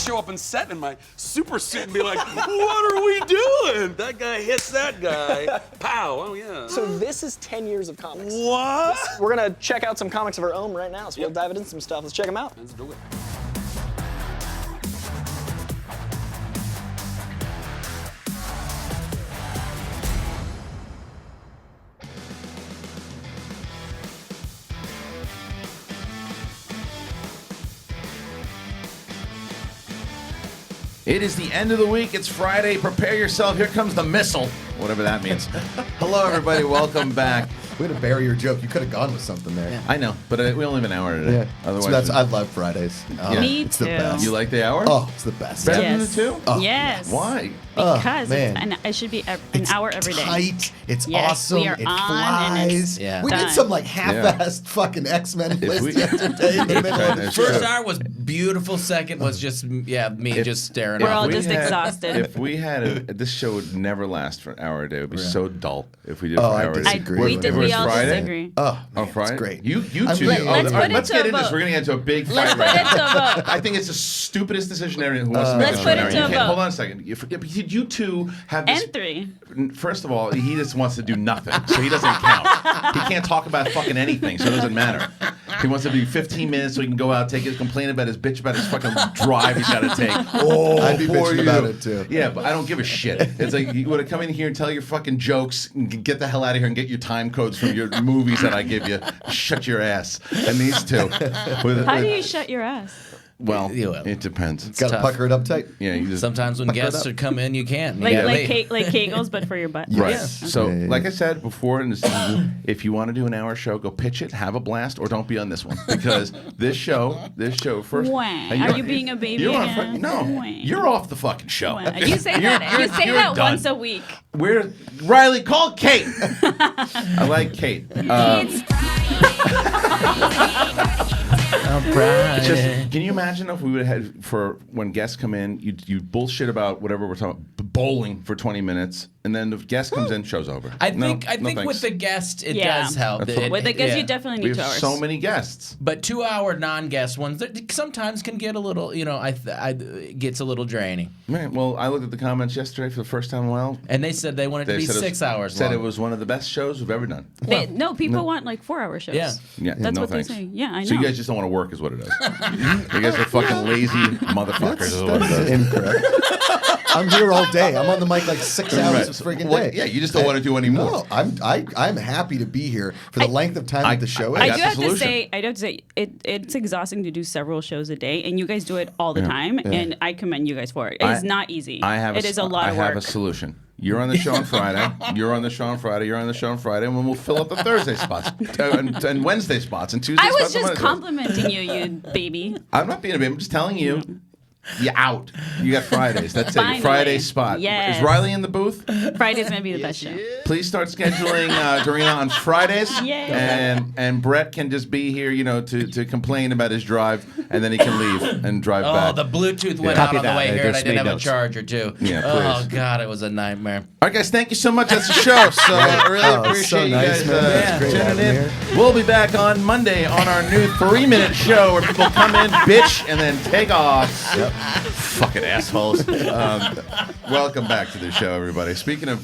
show up on set in my super suit and be like, what are we doing? That guy hits that guy. Pow. Oh, yeah. So this is 10 years of comics. What? We're going to check out some comics of our own right now, so we'll dive into some stuff. Let's check them out. Let's do it. It is the end of the week. It's Friday. Prepare yourself. Here comes the missile, whatever that means. Hello, everybody. Welcome back. Way to bury your joke. You could have gone with something there. Yeah. I know, but we only have an hour today. Yeah. Otherwise, I love Fridays. Me it's too. the best. You like the hour? Oh, it's the best. Better Yes. than the two? Oh, Yes. Why? Because man. it should be an It's hour every day. tight. It's Yes, awesome. we are it on flies. and it's We did done. some like half-assed fucking X-Men list we- yesterday in the middle of the It's show. true. First hour was beautiful. Second was just me just staring. We're off. all we just had- exhausted. If we had this show would never last for an hour a day. It would be so dull if we did it Oh, for I an hour a day. disagree. we If did. it was We all Friday? disagree. Oh, Oh, man, Friday? it's great. You I'm two. let's all put right, it let's to get a into this. vote. We're going to get into a big Let's fight put right it to now. a vote. I think it's the stupidest decision ever who wants to make Let's this put an it hour. to a You can't- vote. Hold on a second. You two have this. And 3. First of all, he just wants to do nothing, so he doesn't count. He can't talk about fucking anything, so it doesn't matter. He wants to do 15 minutes so he can go out, complain about his bitch about his fucking drive he's got to take. Oh, I'd be poor bitching you. about it, too. Yeah, but I don't give a shit. It's like you want to come in here and tell your fucking jokes, and get the hell out of here and get your time codes from your movies that I give you. Shut your ass. And these two. How do you shut your ass? Well, You will. it depends. Got to tough. pucker it up tight. Yeah, you just Sometimes when Pucker it guests up. are come in, you can't. You Like gotta like leave. Kegels, but for your butt. Right. Yeah. So, Yeah. like I said before in this season, if you want to do an hour show, go pitch it, have a blast, or don't be on this one because this show first. Wah. and Are you being a baby You're again? no, Wah. you're off the fucking show. Wah. You say You're- that. You you're- say you're that done. once a week. We're Reilly. Call Kate. I like Kate. Just, can you imagine if we would have had for when guests come in, you bullshit about whatever we're talking about, bowling for 20 minutes, and then the guest comes in, show's over. I No, think no with thanks. the guest, it Yeah. does help. That's what- With the guests, yeah. you definitely we need 2 have hours. so many guests. But 2-hour non-guest ones sometimes can get a little, it gets a little draining. Man, well, I looked at the comments yesterday for the first time in a while. And they said they want it to be said 6 hours Said long. it was one of the best shows we've ever done. No, people want like 4-hour shows. Yeah. Yeah, That's no what thanks. they say. Yeah, I know. So you guys just don't want to work, is what it is. You guys are fucking lazy motherfuckers. Is what it That's is. incorrect. I'm here all day. I'm on the mic like 6 hours Right. a friggin' Well, day. yeah, you just don't want to do any more. No, I'm happy to be here for the length of time that the show is. I got do the have to solution. say, it's exhausting to do several shows a day, and you guys do it all the time, and I commend you guys for it. It's not easy. It is a lot of work. I have a solution. You're on the show on Friday. You're on the show on Friday. You're on the show on Friday, and we'll fill up the Thursday spots and Wednesday spots and Tuesday I spots. was just complimenting you, you baby. I'm not being a baby. I'm just telling you. You're out. You got Fridays. That's it. Your Finally. Friday spot. Yes. Is Reilly in the booth? Friday's gonna be the best show. Please start scheduling Dorina on Fridays. Yay. And Brett can just be here, to complain about his drive, and then he can leave and drive Oh, back. the Bluetooth went Copy out on the that. way here, and I Just didn't made have a notes. charger, too. Yeah, Oh, please. God, it was a nightmare. All right, guys, thank you so much. That's the show. So I really Oh, appreciate so you nice, guys man. It's great tuning having in. you here. We'll be back on Monday on our new 3-minute show where people come in, bitch, and then take off. Yep. Fucking assholes. Welcome back to the show, everybody. Speaking of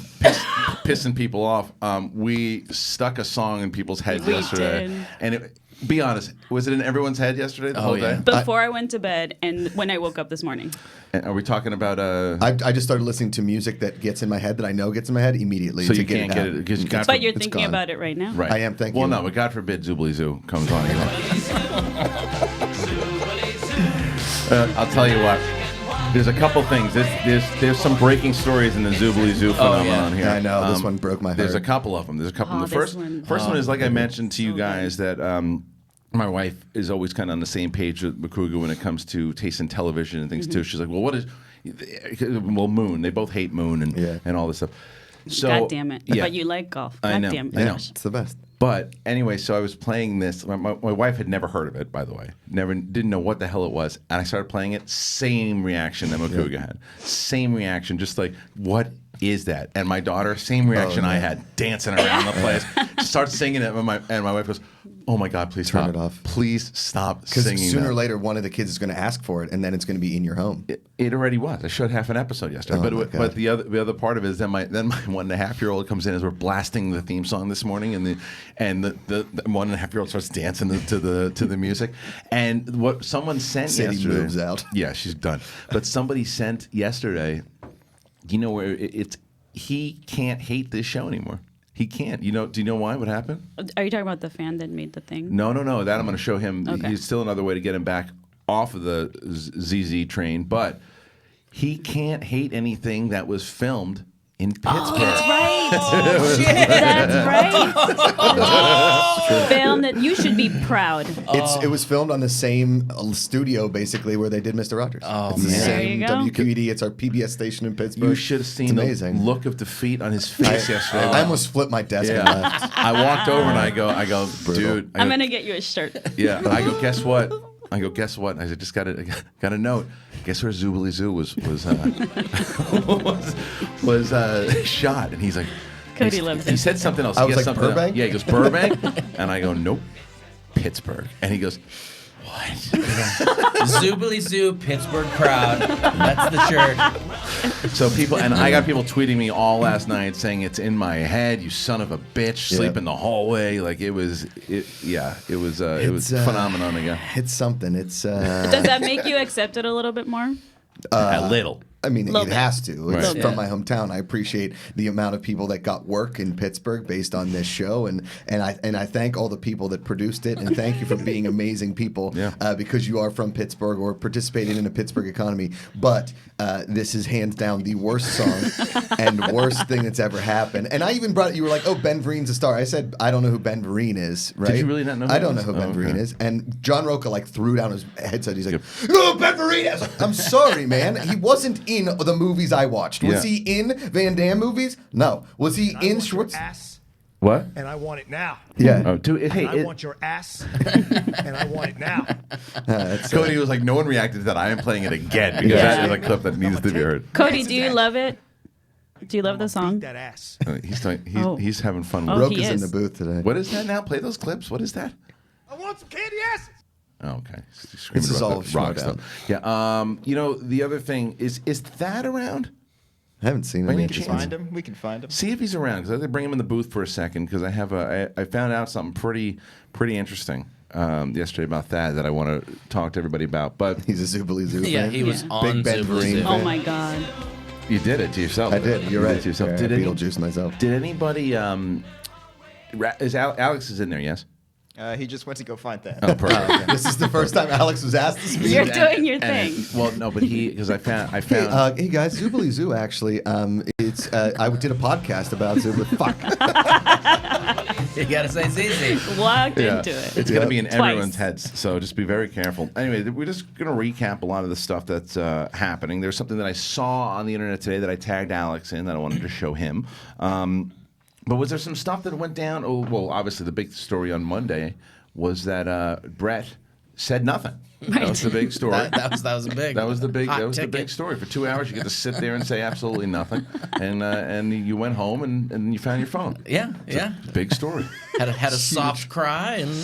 pissing people off, we stuck a song in people's heads We yesterday. did. And be honest, was it in everyone's head yesterday, the whole yeah. day? Before I went to bed, and when I woke up this morning. And are we talking about... I just started listening to music that gets in my head that I know gets in my head immediately. So to you can't it get out. it because you got... But you're It's thinking gone. about it right now. Right. I am, thank well, you. no, but God forbid Zoobilee Zoo comes on. I'll tell you what. There's a couple things. There's some breaking stories in the Zoobilee Zoo phenomenon here. Yeah, I know. This one broke my heart. There's a couple of them. The this first one is like I mentioned to you So guys that my wife is always kind of on the same page with Macuga when it comes to taste in television and things too. She's like, well, what is... Well, Moon. They both hate Moon and all this stuff. So, God damn it. Yeah. But you like golf. I God know. damn it. I know. It's the best. But anyway, so I was playing this. My wife had never heard of it, by the way. Didn't know what the hell it was. And I started playing it. Same reaction that Macuga had. Same reaction. Just like, what is that? And my daughter, same reaction I had, dancing around the place. She starts singing it, and my wife goes, "Oh my God, please Turn stop. it off. Please stop Because singing sooner that." or later, one of the kids is going to ask for it, and then it's going to be in your home. It already was. I showed half an episode yesterday. Oh, my but God. the other part of it is then my 1.5-year-old comes in as we're blasting the theme song this morning, and the 1.5-year-old starts dancing to the music. And what someone sent Sadie yesterday moves out. Yeah, she's done. But somebody sent yesterday. You know where he can't hate this show anymore. He can't. Do you know why? What happened? Are you talking about the fan that made the thing? No. That I'm going to show him. Okay. He's still another way to get him back off of the ZZ train, but he can't hate anything that was filmed in Pittsburgh. That's right. That's right. Film that you should be proud. It was filmed on the same studio, basically, where they did Mr. Rogers. Oh, it's the man. same There you go. WQED. It's our PBS station in Pittsburgh. You should have seen It's the amazing. look of defeat on his face yesterday. I almost flipped my desk and Yeah. left. I walked over and I go, dude. I'm gonna get you a shirt. Yeah. I go, guess what? I said, just got a note. Guess where Zoobilee Zoo was shot? And he's like, Cody loves he it. said something else. I He was guessed like, something else. Burbank? Yeah, he goes Burbank, and I go, nope, Pittsburgh. And he goes, what? Zoobilee Zoo, Pittsburgh proud. That's the shirt. So I got people tweeting me all last night saying it's in my head. You son of a bitch, sleep in the hallway. Like it was phenomenon again. It's something. It's Does that make you accept it a little bit more? A little. I mean, Little it bit. has to. It's Right. from my hometown. I appreciate the amount of people that got work in Pittsburgh based on this show, and I thank all the people that produced it, and thank you for being amazing people because you are from Pittsburgh or participating in the Pittsburgh economy. But this is hands down the worst song and worst thing that's ever happened. And I even brought it. You were like, "Oh, Ben Vereen's a star." I said, "I don't know who Ben Vereen is." Right? Did you really not know who I he don't know is? who Ben Oh, Vereen okay. is. And John Roca threw down his headset. He's like, "Oh, Ben Vereen!" I was like, "I'm sorry, man. He wasn't in the movies I watched. Was Yeah. he in Van Damme movies? No. Was he in Schwartz? Ass, What? and I want it now. Yeah. Oh, dude, hey, I want your ass, and I want it now. Cody was like, no one reacted to that. I am playing it again because Yeah. that is a clip that needs to be heard. Cody, do you love it? Do you love the Beat song? that ass. He's having fun. Oh, with he Roca's in is. the booth today. What is that now? Play those clips. What is that? I want some candy asses. Oh, okay. Screaming This is about all the rock Schmodown. stuff. Yeah. The other thing is Thadd around? I haven't seen By him any yet. chance? Find him. We can find him. See if he's around because I bring him in the booth for a second because I found out something pretty interesting yesterday about Thadd that I want to talk to everybody about. But He's a Zoobilee Zoo Yeah, fan. he was on Big Ben Zoobilee Vereen Zoo. Oh fan. my God. you did it to yourself. I did. You're You right. Did it to yourself. Yeah, Did Beetlejuice myself. Did anybody? Alex is in there. Yes. He just went to go find that. Oh, perfect. This is the first time Alex was asked to speak. You're doing your And- thing. well, no, but because I found. Hey guys, Zoobilee Zoo actually. It's I did a podcast about Zoobilee. Fuck. You gotta say ZZ. Walked Yeah. into it. It's going to be in Twice. everyone's heads, so just be very careful. Anyway, we're just going to recap a lot of the stuff that's happening. There's something that I saw on the internet today that I tagged Alex in that I wanted to show him. But was there some stuff that went down? Oh, well, obviously the big story on Monday was that Brett said nothing. That was the big story. That was a big. That was the big. hot That was the ticket. big story. For 2 hours, you get to sit there and say absolutely nothing, and you went home and you found your phone. Yeah, yeah. Big story. Had a soft cry, and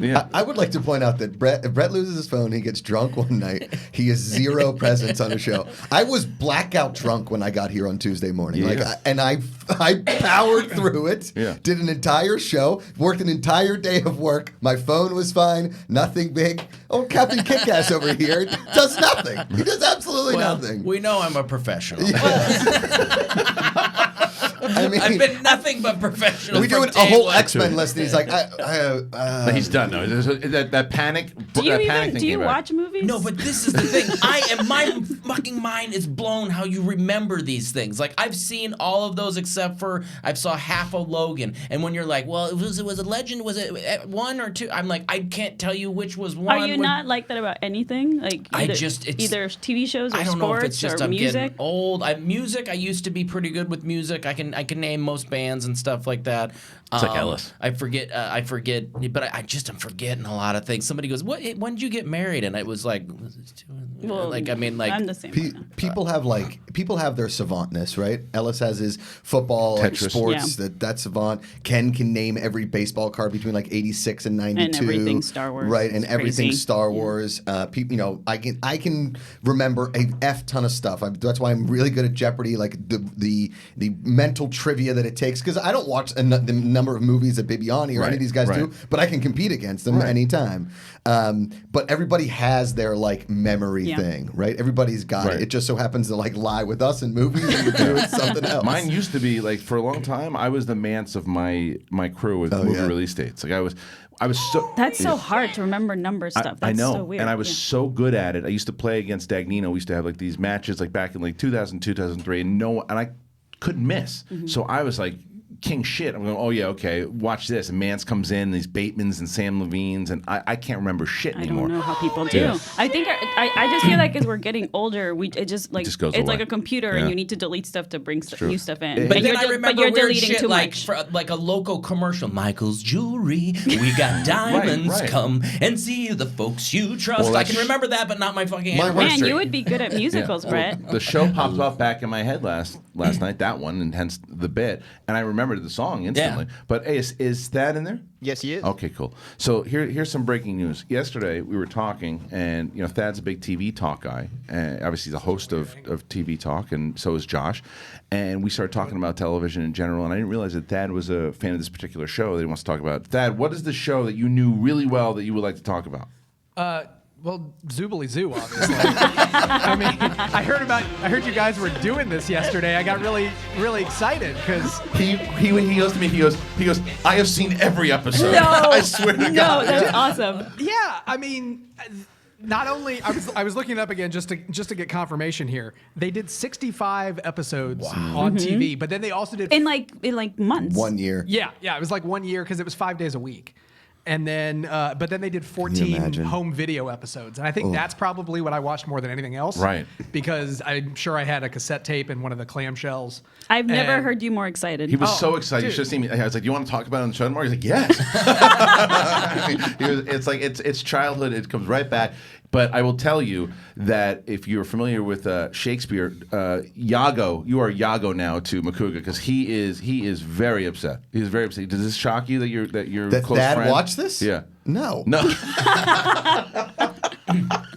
Yeah. I would like to point out that if Brett loses his phone, he gets drunk one night. He has zero presence on the show. I was blackout drunk when I got here on Tuesday morning. Yeah. I powered through it. Yeah. Did an entire show. Worked an entire day of work. My phone was fine. Nothing big. Oh, Captain Kickass over here does nothing. He does absolutely well, nothing. we know I'm a professional. I mean, I've been nothing but professional. we do from a day whole one. X-Men list, and he's like, He's done. No, that panic. Do you that panic even thing came back. watch movies? No, but this is the thing. My fucking mind is blown how you remember these things. Like I've seen all of those except for I saw half of Logan. And when you're like, well, it was a legend. Was it 1 or 2? I'm like, I can't tell you which was one. Are you not like that about anything? Like I either, just- it's- either TV shows or I don't know if it's sports just or I'm music. getting old. Music, I used to be pretty good with music. I can name most bands and stuff like that. It's like Ellis. I forget, but I'm forgetting a lot of things. Somebody goes, "What? When did you get married?" And it was like, Well, like I mean, like I'm the same. way. People have their savantness, right? Ellis has his football, like, Tetris. sports. That's savant. Ken can name every baseball card between like 86 and 92. And everything Star Wars. Right, and It's everything crazy. Star Wars. I can remember a F ton of stuff. That's why I'm really good at Jeopardy. Like the mental trivia that it takes, because I don't watch the number of movies that Bibiani or any of these guys do, but I can compete against them anytime. But everybody has their like memory thing, right? Everybody's got it. It just so happens to like lie with us in movies and we're doing something else. Mine used to be like for a long time. I was the manse of my crew with movie release dates. Like I was so. That's so hard to remember number stuff. That's I know, so weird. and I was so good at it. I used to play against Dagnino. We used to have like these matches like back in like 2000, 2003, and I couldn't miss. So I was like king shit. I'm going, oh yeah, okay, watch this. And Mance comes in, these Batemans and Sam Levine's, and I can't remember shit anymore. I don't know how people do. Yeah. I think I just feel like as we're getting older, it just goes it's away. like a computer, and you need to delete stuff to bring new stuff in. But And then you're I just- remember but you're weird deleting shit too like much. like a local commercial. Michael's Jewelry. We got diamonds. right. Come and see the folks you trust. Well, I can remember that, but not my fucking My anniversary. Man, you would be good at musicals, Brett. The show popped up back in my head last night, that one, and hence the bit. And I remembered the song instantly. But hey, is Thadd in there? Yes, he is. Okay, cool. So here's some breaking news. Yesterday we were talking, and Thadd's a big TV Talk guy. And obviously, he's a host of TV Talk, and so is Josh. And we started talking about television in general, and I didn't realize that Thadd was a fan of this particular show that he wants to talk about. Thadd, what is the show that you knew really well that you would like to talk about? Well, Zoobilee Zoo, obviously. I mean, I heard you guys were doing this yesterday. I got really, really excited because He goes to me. He goes. I have seen every episode. No, I swear to no, God. that's awesome. yeah, I mean, not only I was looking it up again just to get confirmation here. They did 65 episodes on TV, but then they also did In like months. 1 year. yeah, it was like 1 year because it was 5 days a week. And then, but then they did 14 imagine? home video episodes, and I think that's probably what I watched more than anything else. Right. Because I'm sure I had a cassette tape in one of the clamshells. I've never And- heard you more excited. He was so excited. You dude. should have seen me. I was like, "You want to talk about it on the show tomorrow?" He's like, "Yes." It's like it's childhood. It comes right back. But I will tell you that if you're familiar with Shakespeare, Iago, you are Iago now to Macuga because he is very upset. He's very upset. Does this shock you that your That close Dad friend watched this? Yeah. No. No.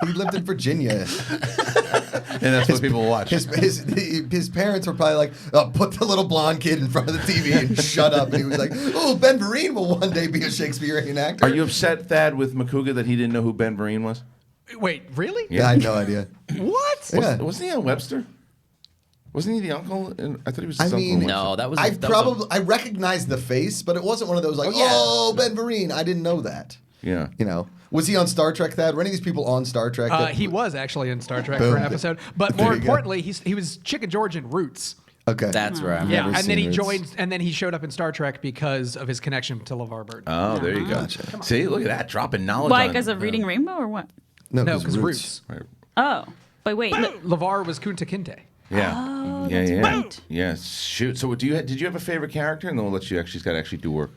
He lived in Virginia. And that's what people watch. His parents were probably like, oh, put the little blonde kid in front of the TV and shut up. And he was like, oh, Ben Vereen will one day be a Shakespearean actor. Are you upset, Thadd, with Macuga that he didn't know who Ben Vereen was? Wait, really? Yeah, I had no idea. What? Yeah. Wasn't he on Webster? Wasn't he the uncle? I thought he was his I uncle. mean, in Webster. No, that was. I recognized the face, but it wasn't one of those like, oh, Ben Vereen. I didn't know that. Yeah. Was he on Star Trek? Were any of these people on Star Trek? He was actually in Star Trek Boom. for an episode, but There more you go. importantly, he was Chicken George in Roots. Okay. That's right. Yeah, never and then seen he Roots. joined, and then he showed up in Star Trek because of his connection to LeVar Burton. Oh, there you go. See, look at that, dropping knowledge. Why? on- Because of reading Rainbow or what? no, because Roots. Right. Oh, but wait. LeVar was Kunta Kinte. Yeah. Oh, yeah, that's yeah. right. Yeah. Shoot. So, did you have a favorite character? And then we'll let you actually do work.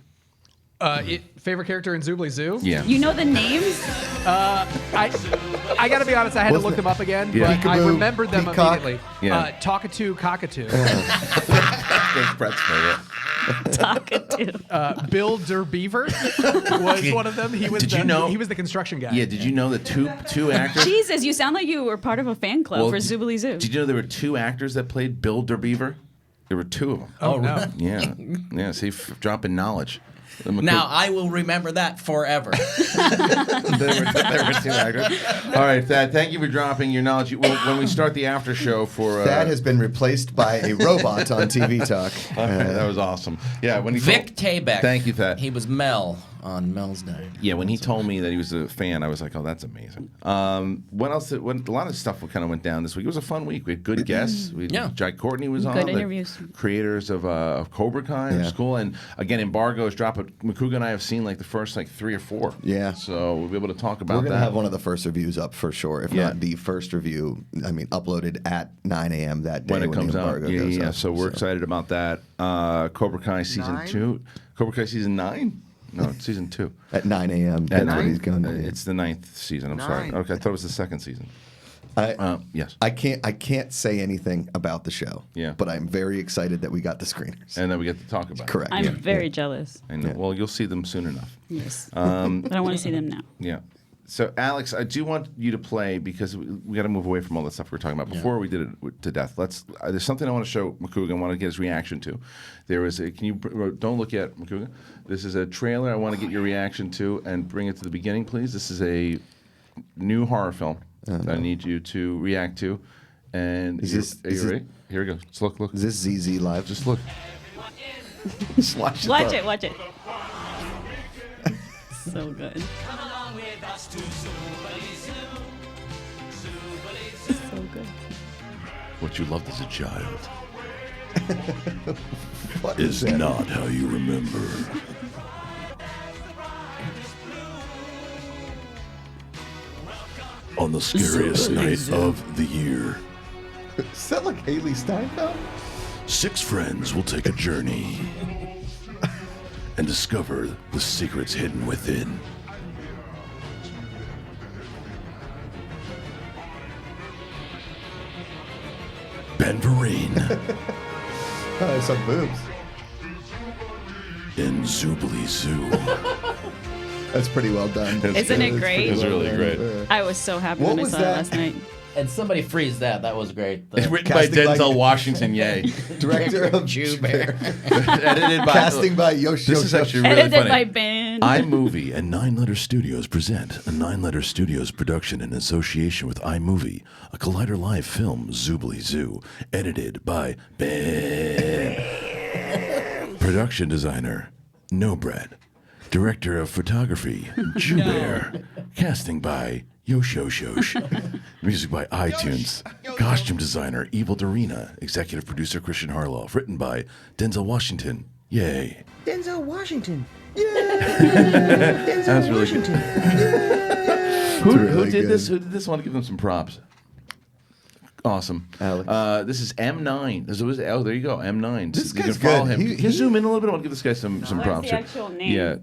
Favorite character in Zoobilee Zoo? Yeah. You know the names? I got to be honest, I had to look them up again, Yeah. but I Peekaboo, remembered them Peacock. immediately. Yeah. Talkatoo, Cockatoo. That's Brett's favorite. Talkative. Bill Derbeaver was one of them. He was Did you know- he was the construction guy. Yeah. Did you know that two actors? Jesus, you sound like you were part of a fan club for did- Zoobilee Zoo. Did you know there were two actors that played Bill Derbeaver? There were two of them. Oh, no. Yeah. Yeah. See, dropping knowledge. Now I will remember that forever. there were two actors. All right, Thadd, thank you for dropping your knowledge. When we start the after show for That has been replaced by a robot on TV Talk. that was awesome. Yeah, when he Vic Taybeck. Thank you, Thadd. He was Mel on Mel's Day. Yeah, when he told me that he was a fan, I was like, "Oh, that's amazing." What else? A lot of stuff kind of went down this week. It was a fun week. We had good guests. Jack Courtney was on. Good the interviews. Creators of Cobra Kai, which is cool. And again, embargoes drop. But Macuga and I have seen like the first 3 or 4. Yeah. So we'll be able to talk about We're going to that. have one of the first reviews up for sure. If not the first review, uploaded at 9 a.m. that day when it comes the out. embargo Yeah, goes yeah. up. So we're excited about that. Cobra Kai season 2. Cobra Kai season 9. No, it's season 2. At 9 a.m. That's what he's going to do. It's the 9th season. I'm sorry. Okay, I thought it was the 2nd season. Yes. I can't say anything about the show. Yeah. But I'm very excited that we got the screeners. And then we get to talk about Correct. I'm very jealous. it. I know. Well, you'll see them soon enough. Yes. But I want to see them now. Yeah. So, Alex, I do want you to play because we got to move away from all that stuff we were talking about before we did it to death. There's something I want to show Macuga. I want to get his reaction to. There is don't look yet, Macuga. This is a trailer I want to get your reaction to and bring it to the beginning, please. This is a new horror film that I need you to react to. And are you ready? Here we go. Just look. Is this ZZ Live? Just look. Watch it. So good. So good. What you loved as a child What is that? not how you remember. On the scariest night of the year, Is that like Haley Steinfeld? 6 friends will take a journey and discover the secrets hidden within. Ben Vereen Oh, some boobs. in Zoobilee Zoo. That's pretty well done. Isn't it great? It's really great. I was so happy What when I was saw that? it last night. And somebody freeze that. That was great. Written by Casting Denzel by- Washington, yay. Director of Jew Bear. Edited by Casting by Yoshi. This is actually really Edited funny. by Ben. iMovie and 9 Letter Studios present a 9 Letter Studios production in association with iMovie, a Collider Live film, Zoobilee Zoo, edited by Ben. Production designer, No Bread. Director of photography, Jew Bear. Casting by Yosh. Music by iTunes. Costume designer, Evil Dorina. Executive producer, Kristian Harloff. Written by Denzel Washington. Yay. Denzel Washington. That was really good. Who really did good. this? Who did this? I want to give them some props. Awesome. Alex. This is M9. There you go. M9. This you guy's can follow good. him. He- Can you zoom in a little bit? I want to give this guy some props. the here. actual name? Yeah.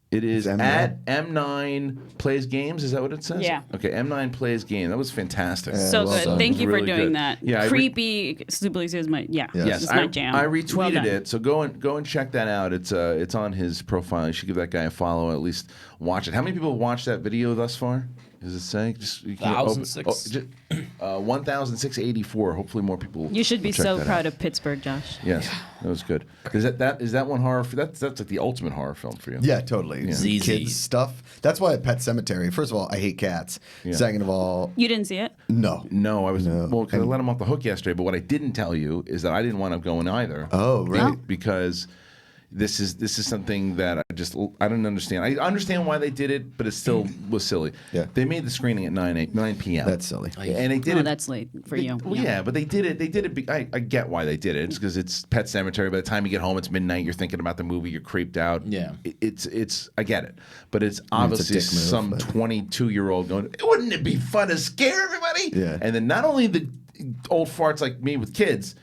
It is M9? at M9 Plays Games. Is that what it says? Yeah. Okay, M9 Plays Game. That was fantastic. So well good. done. Thank you for Really doing good. that. Yeah, Creepy Zoobilee Zoo is my Yes, it's my jam. I Well retweeted done. it, so go and check that out. It's on his profile. You should give that guy a follow. At least watch it. How many people have watched that video thus far? Does it say? Just you can open- 1,006. 1,684. Hopefully more people. You should be will check so that proud out. of Pittsburgh, Josh. Yes, that was good. Is that one horror? That's like the ultimate horror film for you. Yeah, totally. ZZ. Kids stuff. That's why at Pet Sematary, first of all, I hate cats. Yeah. Second of all, You didn't see it? no. No, I was No. well because I And- let him off the hook yesterday. But what I didn't tell you is that I didn't want to go in either. Oh, right. Because this is something that I didn't understand. I understand why they did it, but it still was silly. Yeah. They made the screening at 9 p.m. That's silly. And they did Oh, it. that's late for They- you. Well, yeah, but they did it. They did it. I get why they did it. It's because it's Pet Sematary. By the time you get home, it's midnight. You're thinking about the movie. You're creeped out. Yeah. It's. I get it, but it's obviously dick move, some but- 22-year-old going. Wouldn't it be fun to scare everybody? Yeah. And then not only the old farts like me with kids,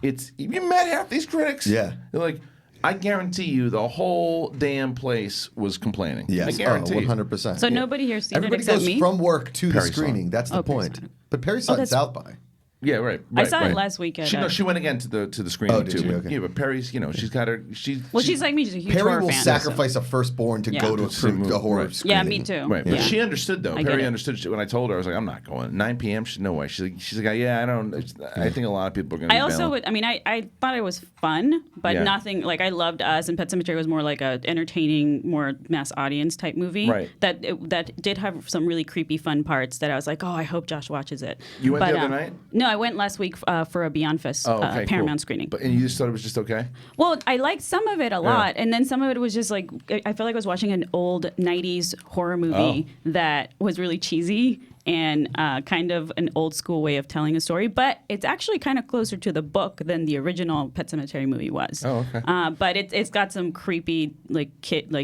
it's you met half these critics. Yeah. They're like. I guarantee you, the whole damn place was complaining. Yes. I guarantee. 100%. So nobody here seen Everybody it except goes me? from work to Perry the saw it. screening. That's the Oh, Perry point. saw it. But Perry saw it that's- South by. Yeah, right. I saw it last week at, She went again to the screening Oh, did too. she? But, Okay. yeah, but Perry's, she's got her. She's like me. She's a huge Perry horror will fan. sacrifice a firstborn to Yeah. go to To see a movie, a horror right. screening. Yeah, me too. Right, but Yeah. she understood though. I get Perry it. understood when I told her. I was like, I'm not going. 9 p.m. She's no way. She's like, yeah, I don't. I think a lot of people are going to. I also would. I mean, I thought it was fun, but Yeah. nothing like I loved Us, and Pet Sematary was more like a entertaining, more mass audience type movie. Right. That did have some really creepy, fun parts that I was like, oh, I hope Josh watches it. You went but, the other night? No, I went last week for a Beyond Fest Okay, Paramount cool. screening. But and you just thought it was just okay. Well, I liked some of it a lot, and then some of it was just like I felt like I was watching an old '90s horror movie that was really cheesy. and kind of an old school way of telling a story. But it's actually kind of closer to the book than the original Pet Sematary movie was. Oh, okay. But it's got some creepy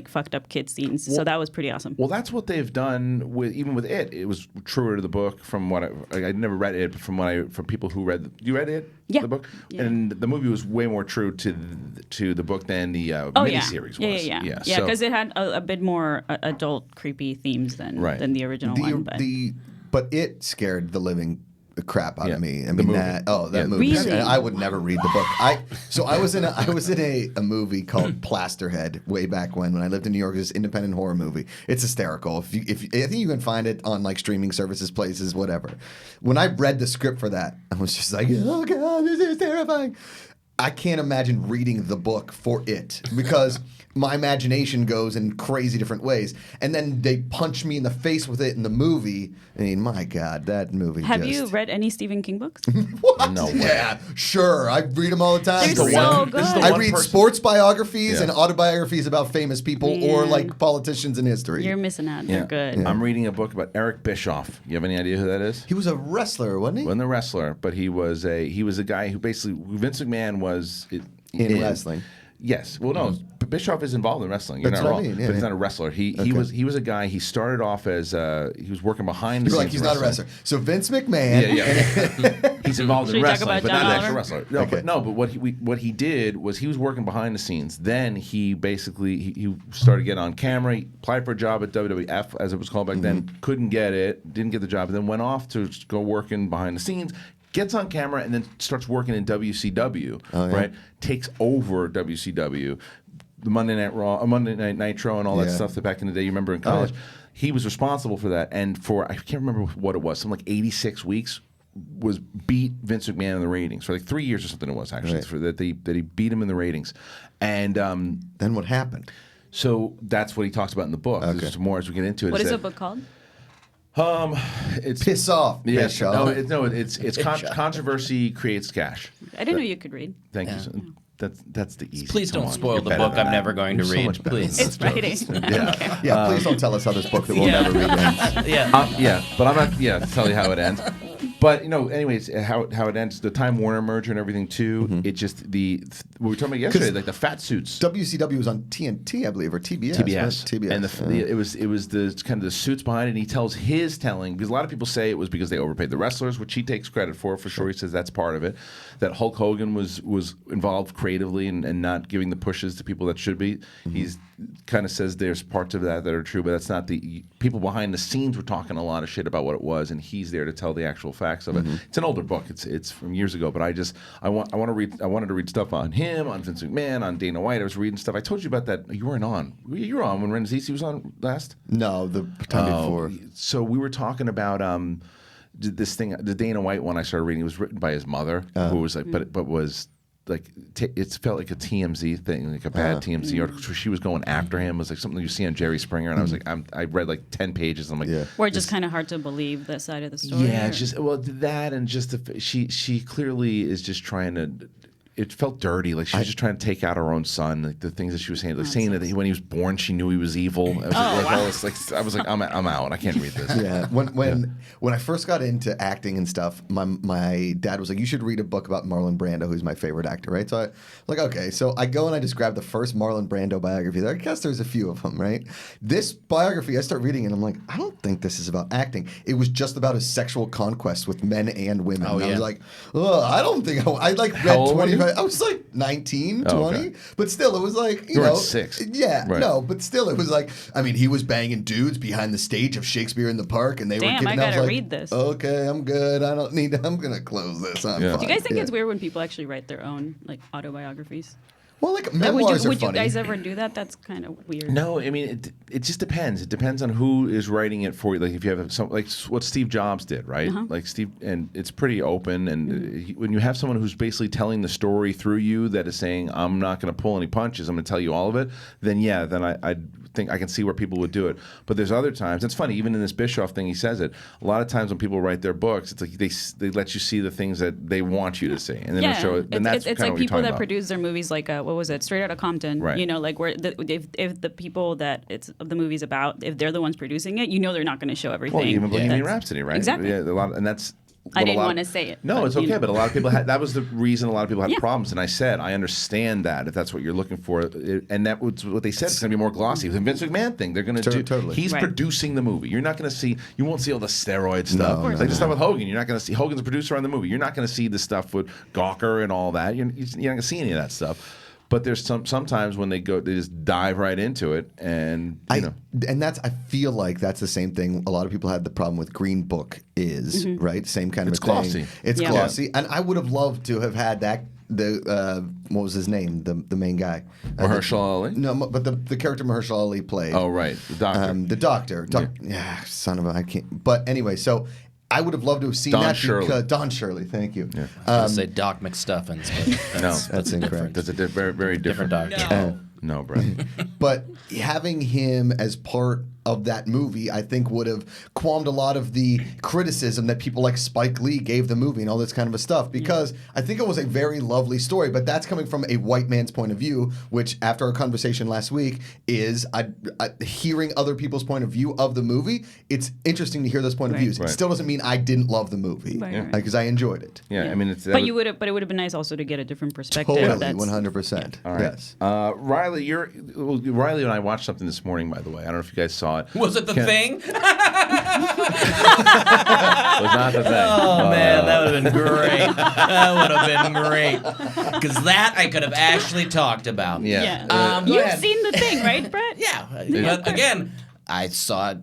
fucked up kid scenes. So that was pretty awesome. Well, that's what they've done with it. It was truer to the book from what I never read it, but from people who read. You read it? Yeah. The book, yeah. and the movie was way more true to the book than the miniseries was. Yeah. Because it had a bit more adult creepy themes than the original one. But it scared the living crap out of me. I mean movie. that movie. Really? I would never read the book. I was in a movie called Plasterhead way back when I lived in New York. This independent horror movie. It's hysterical. If I think you can find it on like streaming services, places, whatever. When I read the script for that, I was just like, oh god, this is terrifying. I can't imagine reading the book for it because my imagination goes in crazy different ways. And then they punch me in the face with it in the movie. I mean, my God, that movie Have you read any Stephen King books? What? No way. Yeah, sure. I read them all the time. They're so good. I read sports biographies and autobiographies about famous people or like politicians in history. You're missing out. They're good. Yeah. I'm reading a book about Eric Bischoff. You have any idea who that is? He was a wrestler, wasn't he? Wasn't a wrestler, but he was a guy who basically Vince McMahon was in wrestling. Yes. Well, no. Bischoff is involved in wrestling. You're That's not what I wrong. mean, yeah, but he's yeah. not a wrestler. He was a guy. He started off as he was working behind the You're scenes. like, he's not a wrestler. So Vince McMahon. Yeah. He's involved Should in we talk wrestling, about but John not an actual Oliver? wrestler. No, but what he did was he was working behind the scenes. Then he basically he started getting on camera. He applied for a job at WWF, as it was called back then. Couldn't get it. Didn't get the job. And then went off to go working behind the scenes. Gets on camera and then starts working in WCW. Right? Takes over WCW. The Monday Night Raw, Monday Night Nitro, and all that stuff that back in the day you remember in college. He was responsible for that, and for I can't remember what it was, something like 86 weeks was beat Vince McMahon in the ratings for like 3 years or something. It was actually for that he beat him in the ratings, and then what happened? So that's what he talks about in the book. There's more as we get into it. What is the book called? It's Piss Off. Yeah, Piss Off. It's controversy creates cash. I didn't know you could read. Thank you. That's the easy. Please don't one. spoil You're the better book than I'm that. never going to You're so read. much better Please. than It's that. writing. Yeah, please don't tell us how this book that we'll never read ends. But I'm not. Yeah, tell you how it ends. But anyways, how it ends, the Time Warner merger and everything too. It just we were talking about yesterday, like the fat suits. WCW was on TNT, I believe, or TBS. TBS. Right? TBS. And it was the kind of the suits behind it. And he tells his telling, because a lot of people say it was because they overpaid the wrestlers, which he takes credit for sure. He says that's part of it. That Hulk Hogan was involved creatively and not giving the pushes to people that should be. He's kind of says there's parts of that are true, but that's not the people behind the scenes were talking a lot of shit about what it was, and he's there to tell the actual facts of it. It's an older book. It's from years ago, but I wanted to read stuff on him, on Vince McMahon, on Dana White. I was reading stuff. I told you about that. You weren't on. You were on when Renzizi was on last? No, the time before. So we were talking about this thing, the Dana White one I started reading. It was written by his mother, who was like, but was like it felt like a TMZ thing, like a bad TMZ article. So she was going after him. It was like something you see on Jerry Springer, and I was like, I read like 10 pages. And I'm like, Or just kind of hard to believe that side of the story. yeah, it's just that, and just she clearly is just trying to. It felt dirty, like she was just trying to take out her own son. Like the things that she was saying, like saying that when he was born, she knew he was evil. I was like, I'm out. I can't read this. Yeah. When I first got into acting and stuff, my dad was like, you should read a book about Marlon Brando, who's my favorite actor, right? So I like, okay. So I go and I just grab the first Marlon Brando biography. I guess there's a few of them, right? This biography, I start reading and I'm like, I don't think this is about acting. It was just about his sexual conquest with men and women. I was like, I don't think I like read 25. I was like 19, 20, okay. but still it was like, you were 6. Yeah, right. no, but still it was like, I mean, he was banging dudes behind the stage of Shakespeare in the Park, and they were Damn, giving I out gotta like, read this. Okay, I'm good. I'm gonna close this. I'm fine. Do you guys think Yeah. it's weird when people actually write their own like autobiographies? Well, like Like, memoirs would are funny. you guys ever do that? That's kind of weird. No, I mean it just depends. It depends on who is writing it for you. Like if you have some, like what Steve Jobs did, right? Like Steve, and it's pretty open. And when you have someone who's basically telling the story through you, that is saying, "I'm not going to pull any punches. I'm going to tell you all of it." Then I think I can see where people would do it. But there's other times. It's funny. Even in this Bischoff thing, he says it. A lot of times when people write their books, it's like they let you see the things that they want you to see, and then they show it. And that's it's kind like of people that about. produce their movies, like what what was it? Straight Outta Compton. Right. You know, like where if the people that the movie's about, if they're the ones producing it, you know they're not going to show everything. Well, even Bohemian That's- Rhapsody, right? Exactly. Yeah, and that's. I didn't want to say it. No, but, it's you okay. know. But a lot of people had. That was the reason a lot of people had Yeah. problems. And I said, I understand that if that's what you're looking for. And that was what they said. It's going to be more glossy. It's a Vince McMahon thing. They're going to do. Totally. He's Right. producing the movie. You're not going to see. You won't see all the steroid stuff. No, Like the stuff with Hogan. You're not going to see. Hogan's a producer on the movie. You're not going to see the stuff with Gawker and all that. You're not going to see any of that stuff. But there's sometimes when they just dive right into it, and you know. And I feel like that's the same thing. A lot of people had the problem with Green Book is right, same kind of It's a thing. glossy. It's Yeah. glossy, and I would have loved to have had that. What was his name? The main guy, Mahershala Ali? No, but the character Mahershala Ali played. Oh right, the doctor. The doctor. Yeah, son of a, I can't. But anyway, so I would have loved to have seen Don that Shirley. because Don Shirley. Thank you. I was gonna say Doc McStuffins, but No, That's incorrect. That's a very very different doctor. No, Brett. But having him as part of that movie, I think would have qualmed a lot of the criticism that people like Spike Lee gave the movie and all this kind of a stuff. Because I think it was a very lovely story, but that's coming from a white man's point of view, which after our conversation last week is hearing other people's point of view of the movie. It's interesting to hear those point of Right. views. It Right. still doesn't mean I didn't love the movie Right. because I enjoyed it. Yeah, I mean, it's. But it would have been nice also to get a different perspective. Totally, That's- 100%. All right. Yes. Riley, Riley and I watched something this morning, by the way. I don't know if you guys saw it. Was it the thing? It was not the thing. Oh man, that would have been great. That would have been great. Because that I could have actually talked about. Yeah. Yeah. Go You've ahead. seen the thing, right, Brett? Yeah. But again, I saw it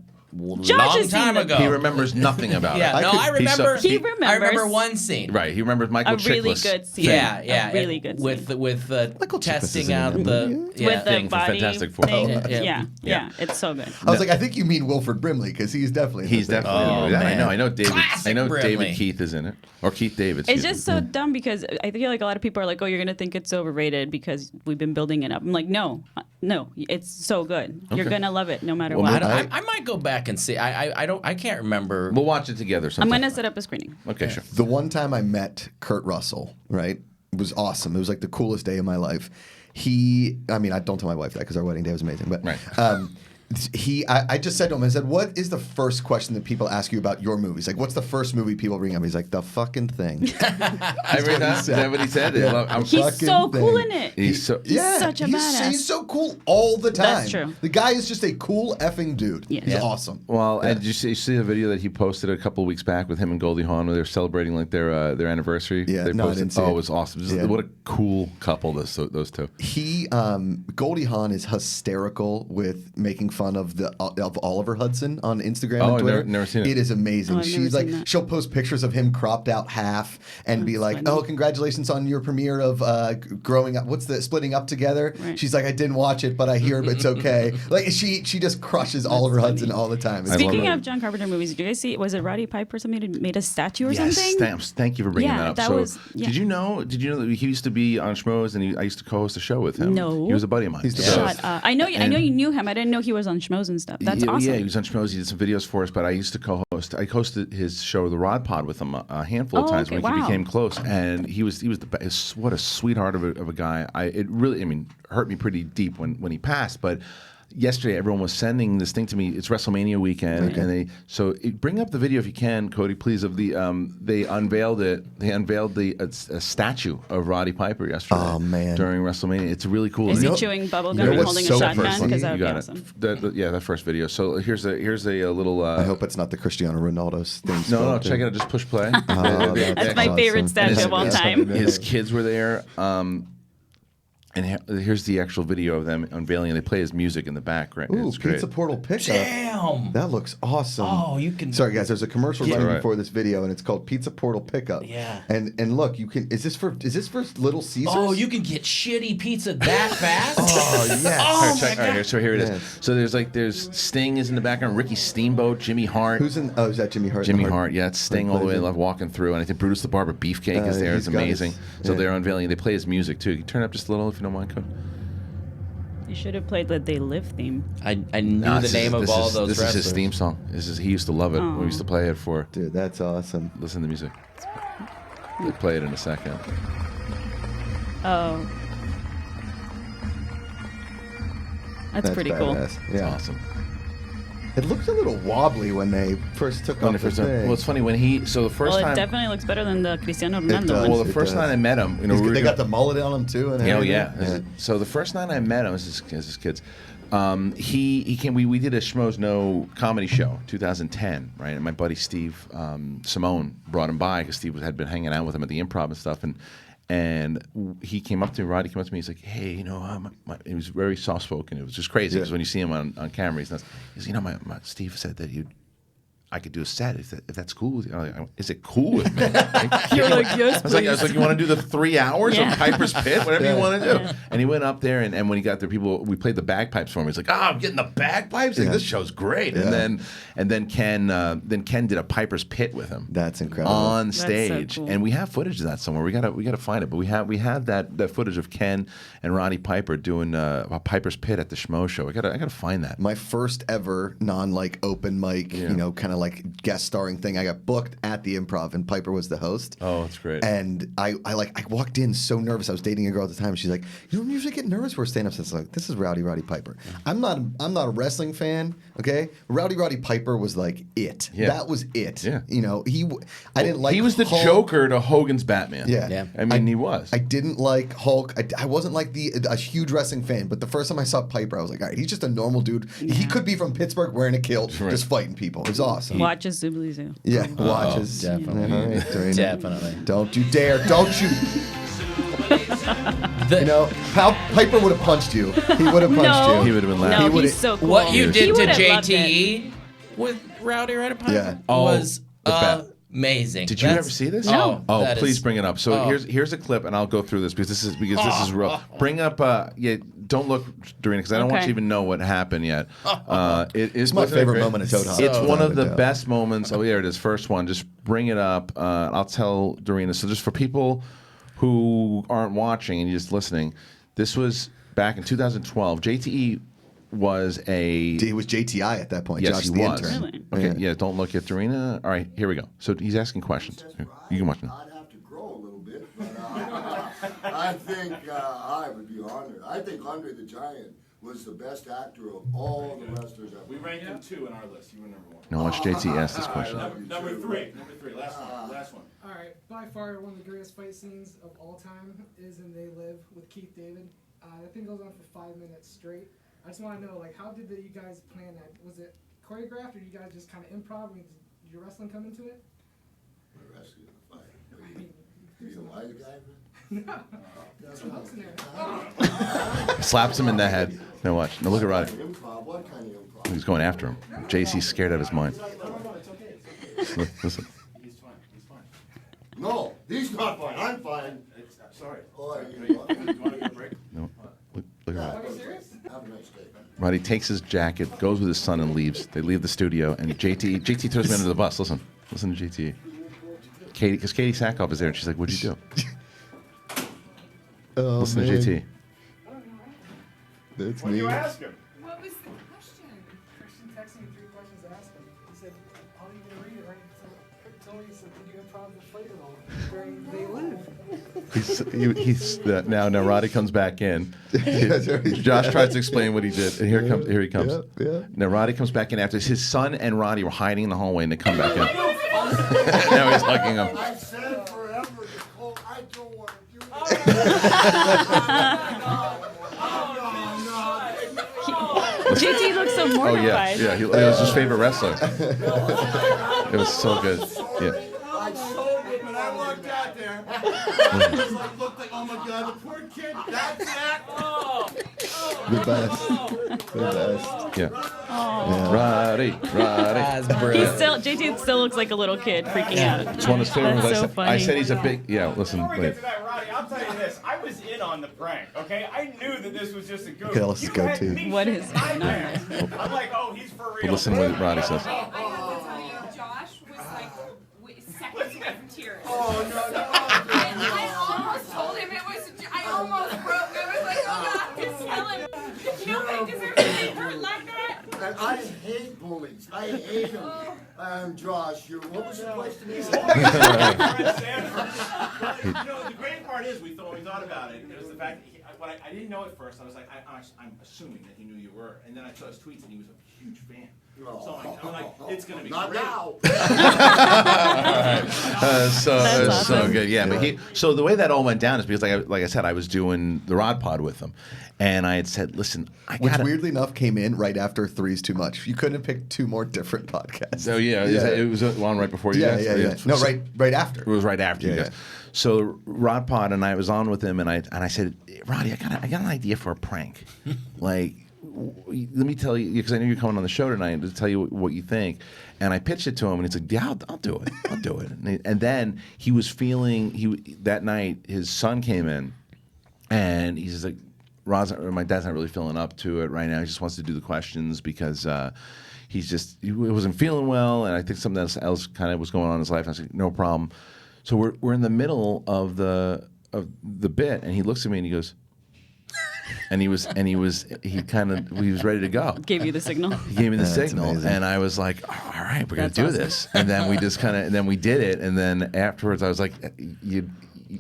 Josh long has seen time the- ago. He remembers nothing about Yeah, it. no, I remember. He I remembers. remember one scene. Right, he remembers Michael A really Chiklis. good scene. Yeah, yeah. A really good with scene. Michael Chiklis is testing in out that the movie, With the thing for body Fantastic Four. thing. Oh, yeah. Yeah. Yeah. It's so good. I was like, I think you mean Wilford Brimley because he's definitely in He's the thing. definitely in the Oh, movie. man. I know David. Classic I know Brimley. David Keith is in it, or Keith David. It's just so dumb because I feel like a lot of people are like, "Oh, you're gonna think it's overrated because we've been building it up." I'm like, no, it's so good. You're Okay. gonna love it no matter Well, what. I might go back and see. I can't remember. We'll watch it together I'm sometime. gonna set up a screening. Okay, sure. The one time I met Kurt Russell, right, it was awesome. It was like the coolest day of my life. I don't tell my wife that because our wedding day was amazing, but Right. I just said to him, I said, what is the first question that people ask you about your movies? Like, what's the first movie people bring up? He's like, the fucking thing. Every time, is that what he said? I'm He's Fucking so cool thing. in it. He's so. such a badass. He's so cool all the time. That's true. The guy is just a cool effing dude. Yeah. He's Yeah. awesome. Well, Yeah. and did you see the video that he posted a couple of weeks back with him and Goldie Hawn, where they were celebrating like their anniversary? Yeah, they no, I posted, didn't see it it. was awesome. Just, Yeah. What a cool couple those two. He Goldie Hawn is hysterical with making fun of of Oliver Hudson on Instagram Oh, and I've Twitter. never seen it. It is amazing. Oh, I've never She's like, seen that. she'll post pictures of him cropped out half and be That's like, funny. "Oh, congratulations on your premiere of growing up. What's the splitting up together?" Right. She's like, "I didn't watch it, but I hear it's okay." Like she just crushes Oliver Hudson all the time. It's Speaking great. of John Carpenter movies, did you guys see? Was it Roddy Piper? Somebody made a statue or Yes, something? stamps. Thank you for bringing Yeah, that up. that So, was- yeah. did you know that he used to be on Schmoes, and I used to co-host a show with him. No. He was a buddy of mine. He's the So- best. Shut up. I know you knew him. I didn't know he was on Schmoes and stuff. That's yeah, awesome. Yeah, he was on Schmoes. He did some videos for us, but I used to co-host. I hosted his show, The Rod Pod, with him a handful of Oh, times okay, when he wow. became close, and he was the best. What a sweetheart of a guy. It really, hurt me pretty deep when he passed, but. Yesterday, everyone was sending this thing to me. It's WrestleMania weekend, and bring up the video if you can, Cody, please. Of the they unveiled it. They unveiled a statue of Roddy Piper yesterday. Oh, man. During WrestleMania, it's really cool. Is he know- chewing bubble you gum know and what's holding so a shotgun? funny? Because that would You be got awesome. it. That first video. So here's a little. I hope it's not the Cristiano Ronaldo's thing. No, check it out. Just push play. That's my favorite statue of all time. His kids were there. And here's the actual video of them unveiling. They play his music in the background. Ooh, It's great. Pizza Portal pickup. Damn. That looks awesome. Oh, you can. Sorry, guys. There's a commercial Yeah. running Right. before this video, and it's called Pizza Portal Pickup. Yeah. And look, you can. Is this for Little Caesars? Oh, you can get shitty pizza that fast. Oh yes. Oh, All right, my check. All right, God. so here it is. Yes. So there's Sting is in the background. Ricky Steamboat, Jimmy Hart. Who's in? Oh, is that Jimmy Hart? Jimmy Hart, yeah, it's Sting all the way left walking through, and I think Brutus the Barber Beefcake is there. he's It's got amazing. his- So yeah. they're unveiling. They play his music too. You can turn it up just a little if you don't mind, Cody. You should have played the They Live theme. I knew Nah, the name of all those This wrestlers. is his theme song. He used to love it. We used to play it for. Dude, that's awesome. Listen to the music. We'll play it in a second. Oh. That's pretty cool. badass. Yeah. Awesome. It looked a little wobbly when they first took off the thing. Well, it's funny when the first Well, time. it definitely looks better than the Cristiano It Ronaldo does. one. Well, the first night I met him, They got the mullet on him too. And hell everything. yeah. So the first night I met him, as his kids, he came. We did a Schmoes No comedy show, 2010, right? And my buddy Steve Simone brought him by because Steve had been hanging out with him at the Improv and stuff, and he came up to me. Roddy came up to me. He's like, "Hey, he was very soft spoken. It was just crazy because when you see him on camera, he's nuts. He's, my Steve said that I could do a set if that's cool with you. I'm like, is it cool with me? You're like, yes, I was like, you want to do the 3 hours of Piper's Pit, whatever you want to do. Yeah. And he went up there, and when he got there, we played the bagpipes for him. He's like, I'm getting the bagpipes. Like, this show's great. Yeah. And then Ken did a Piper's Pit with him. That's incredible. On That's so stage, cool. and we have footage of that somewhere. We gotta find it. But we have that footage of Ken and Roddy Piper doing a Piper's Pit at the Schmo show. I gotta find that. My first ever open mic, kind of like guest starring thing. I got booked at the Improv, and Piper was the host. Oh, that's great. And I walked in so nervous. I was dating a girl at the time. She's like, "You don't usually get nervous for stand-up." So it's like, this is Roddy Piper. I'm not a wrestling fan. Okay, Roddy Piper was like it. Yeah. That was it. Yeah. I didn't like. He was the Hulk. Joker to Hogan's Batman. Yeah. Yeah. I mean, he was. I didn't like Hulk. I wasn't like a huge wrestling fan, but the first time I saw Piper, I was like, all right, he's just a normal dude. He could be from Pittsburgh wearing a kilt, Right. just fighting people. It was awesome. Watches Zoobilee Zoo. Yeah, watches. definitely. All right, Dorina. Definitely. Don't you dare. Don't you. Piper would have punched you. He would have punched No. you. He would have been laughing. No, He would've- he's so cool. What you He did to would've loved it. JTE with Rowdy Roddy Piper Yeah. was the amazing. Did you ever see this? No. Oh, that please is- bring it up. So Oh. here's a clip, and I'll go through this because this is real. Bring up. Don't look, Dorina, because I don't want you to even know what happened yet. It is my wasn't it favorite great? moment of Toad Hall. It's So one of the without a doubt. best moments. Oh, here it is. First one. Just bring it up. I'll tell Dorina. So just for people who aren't watching and just listening, this was back in 2012. JTE was He was JTI at that point. Yes, Josh he the was. intern. Really? Okay, yeah. Don't look at Dorina. All right, here we go. So he's asking questions. Here, you can watch now. I'd have to grow a little bit, but I think I would be honored. I think Andre the Giant was the best actor of all the wrestlers ever. We ranked him 2 in our list. You were number 1. Now watch JT ask this question. Number 3. Last one. All right, by far one of the greatest fight scenes of all time is in They Live with Keith David. That thing goes on for 5 minutes straight. I just want to know, how did you guys plan that? Was it choreographed, or you guys just kind of improv? Did your wrestling come into it? The rest of the fight. You the wise guy? There's some hooks in there. Slaps him in the head. Now watch. Now look at Roddy. Improv? What kind of improv? He's going after him. JC's scared out of his mind. Listen. No, he's not fine. I'm fine. Sorry. Oh, Do you want to get a break? No. Look at Roddy. Are you serious? Have a nice day. Roddy takes his jacket, goes with his son, and leaves. They leave the studio, and JT throws me under the bus. Listen to JT. Because Katie Sackhoff is there, and she's like, "What'd you do?" Oh, Listen man. to JT. That's What do me. you ask him? What was the question? Kristian texted me 3 questions to ask him. He said, "How are you going to read it?" Right? So told me, he said, "Did you improv the fight at all during They Live?" He's now Roddy comes back in. Josh tries to explain what he did, and here he comes. Yeah. Now Roddy comes back in after his son and Roddy were hiding in the hallway, and they come back in. Now he's hugging him. I said forever, Nicole, I don't want to do this. JT looks so Oh mortified. yeah. He was his favorite wrestler. It was so good. Yeah. I sold it, but I looked out there. It was looked like, oh my God, the poor kid, that's that. The best. The best. Yeah. Roddy. That's brilliant. JT still looks like a little kid freaking out. It's one of his favorite That's ones. so funny. I said he's a big. Yeah. Listen. Before we Wait. get to that, Roddy, I'll tell you this. I was in on the prank, okay? I knew that this was just a goof. Look at Ellis's You had goatee. me What shit is my going on pants. I'm like, oh, he's for real. But listen to what Roddy says. I have to tell you, Josh was seconds away from tears. Oh, no. I almost told him it was. I almost broke. I was like, oh God, just tell him. Nobody deserves to be hurt like that. And I hate bullies. I hate them. Josh, what was the question? The great part is we thought about it. It was the fact that what I didn't know at first. I was like, I'm assuming that he knew you were, and then I saw his tweets, and he was a huge fan. So I'm like, it's gonna be Not great. now. So good, yeah. But so the way that all went down is because, like I said, I was doing the Rod Pod with him, and I had said, listen, Which weirdly enough came in right after Three's Too Much. You couldn't have picked two more different podcasts. Oh yeah, it was on right before you guys. Yeah. No, right after. It was right after you guys. So Rod Pod and I was on with him, and I said, Roddy, I got an idea for a prank. Like, let me tell you, because I know you're coming on the show tonight to tell you what you think. And I pitched it to him, and he's like, yeah, I'll do it. I'll do it. And then he was feeling, that night, his son came in, and he's like, my dad's not really feeling up to it right now. He just wants to do the questions because he wasn't feeling well, and I think something else kind of was going on in his life. And I was like, no problem. So we're in the middle of the bit, and he looks at me and he goes, he was ready to go. Gave you the signal. He gave me the signal, amazing. And I was like, oh, all right, we're gonna do this. And then we just we did it, and then afterwards I was like,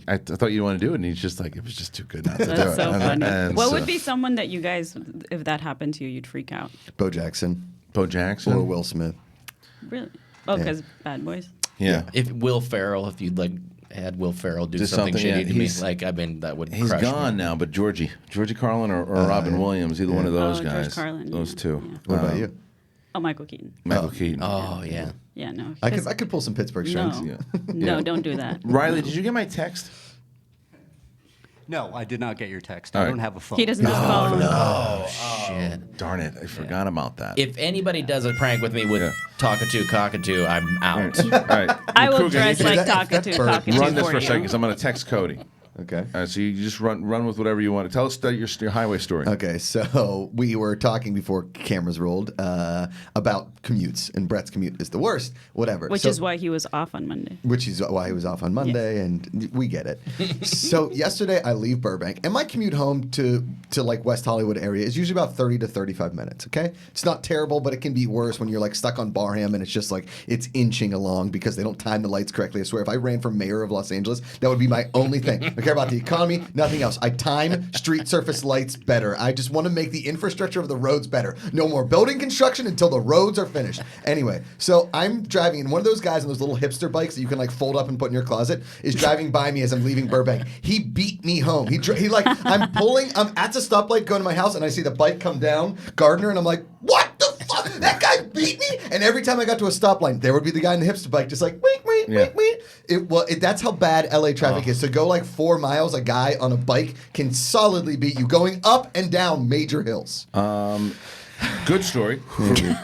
I thought you want to do it, and he's just like, it was just too good not to do it. That's so funny. And what would be someone that you guys, if that happened to you, you'd freak out? Bo Jackson. Or Will Smith. Really? Oh, because Bad Boys? Yeah. If Will Ferrell, if you'd had Will Ferrell do something shitty to me, that would He's crush gone me. now, but Georgie Carlin or Robin Williams, either one of those guys. George Carlin. Those two. Yeah. What about you? Oh, Michael Keaton. Michael Keaton. Oh, yeah. Yeah, no. I could pull some Pittsburgh strings. No, don't do that. Riley, did you get my text? No, I did not get your text. All I right. don't have a phone. He doesn't have a phone. Oh, shit. Darn it, I forgot about that. If anybody does a prank with me with talkatoo, cockatoo, I'm out. All right. I will Macuga, dress like cockatoo Run this for for a you. second, because I'm going to text Cody. Okay. All right, so you just run with whatever you want. Tell us your highway story. Okay, so we were talking before cameras rolled about commutes, and Brett's commute is the worst. Whatever. Which is why he was off on Monday. Which is why he was off on Monday, and we get it. So yesterday I leave Burbank, and my commute home to like West Hollywood area is usually about 30 to 35 minutes. Okay, it's not terrible, but it can be worse when you're like stuck on Barham and it's just like it's inching along because they don't time the lights correctly. I swear, if I ran for mayor of Los Angeles, that would be my only thing. I care about the economy, nothing else. I time street surface lights better. I just want to make the infrastructure of the roads better. No more building construction until the roads are finished. Anyway, so I'm driving, and one of those guys on those little hipster bikes that you can like fold up and put in your closet is driving by me as I'm leaving Burbank. He beat me home. He I'm at the stoplight going to my house, and I see the bike come down, Gardner, and I'm like, what the fuck? That guy beat me? And every time I got to a stoplight, there would be the guy in the hipster bike just like, wait. That's how bad LA traffic is. So go like 4 miles, a guy on a bike can solidly beat you going up and down major hills. Good story.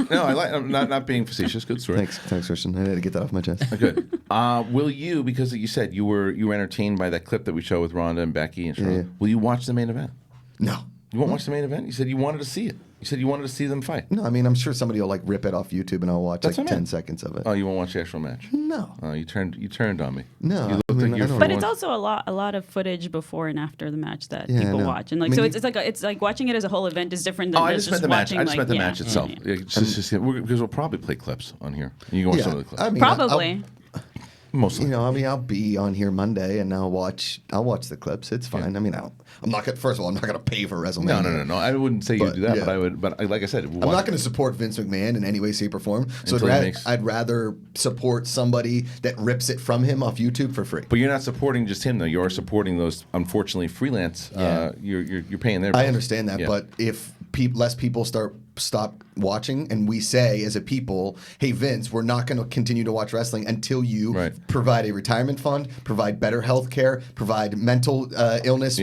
No, I'm not being facetious. Good story. Thanks, Kristian. I had to get that off my chest. Good. Will you, because you said you were entertained by that clip that we showed with Rhonda and Becky and Charlotte, will you watch the main event? No. You won't watch the main event? You said you wanted to see it. You said you wanted to see them fight. No, I mean, I'm sure somebody will like rip it off YouTube and I'll watch That's like what I 10 meant. seconds of it. Oh, you won't watch the actual match? No. Oh, you turned on me. No. You looked like you're But it's also a lot of footage before and after the match that Yeah, people no. watch, and like I mean, so it's like watching it as a whole event is different than I just meant the match. watching. I just meant the match yeah. itself. Yeah. Because we'll probably play clips on here. You can watch some of the clips. I mean, Probably. Mostly. You know, I mean, I'll be on here Monday and I'll watch the clips. It's fine. Yeah. I mean, I'm not gonna. First of all, I'm not gonna pay for WrestleMania. No. I wouldn't say you'd do that, but I would. But like I said, I'm not going to support Vince McMahon in any way, shape, or form. So I'd rather support somebody that rips it from him off YouTube for free. But you're not supporting just him, though. You are supporting those, unfortunately, freelance. You're paying their bills. I understand that, but if less people stop watching and we say as a people, hey, Vince, we're not going to continue to watch wrestling until you provide a retirement fund, provide better health care, provide mental illness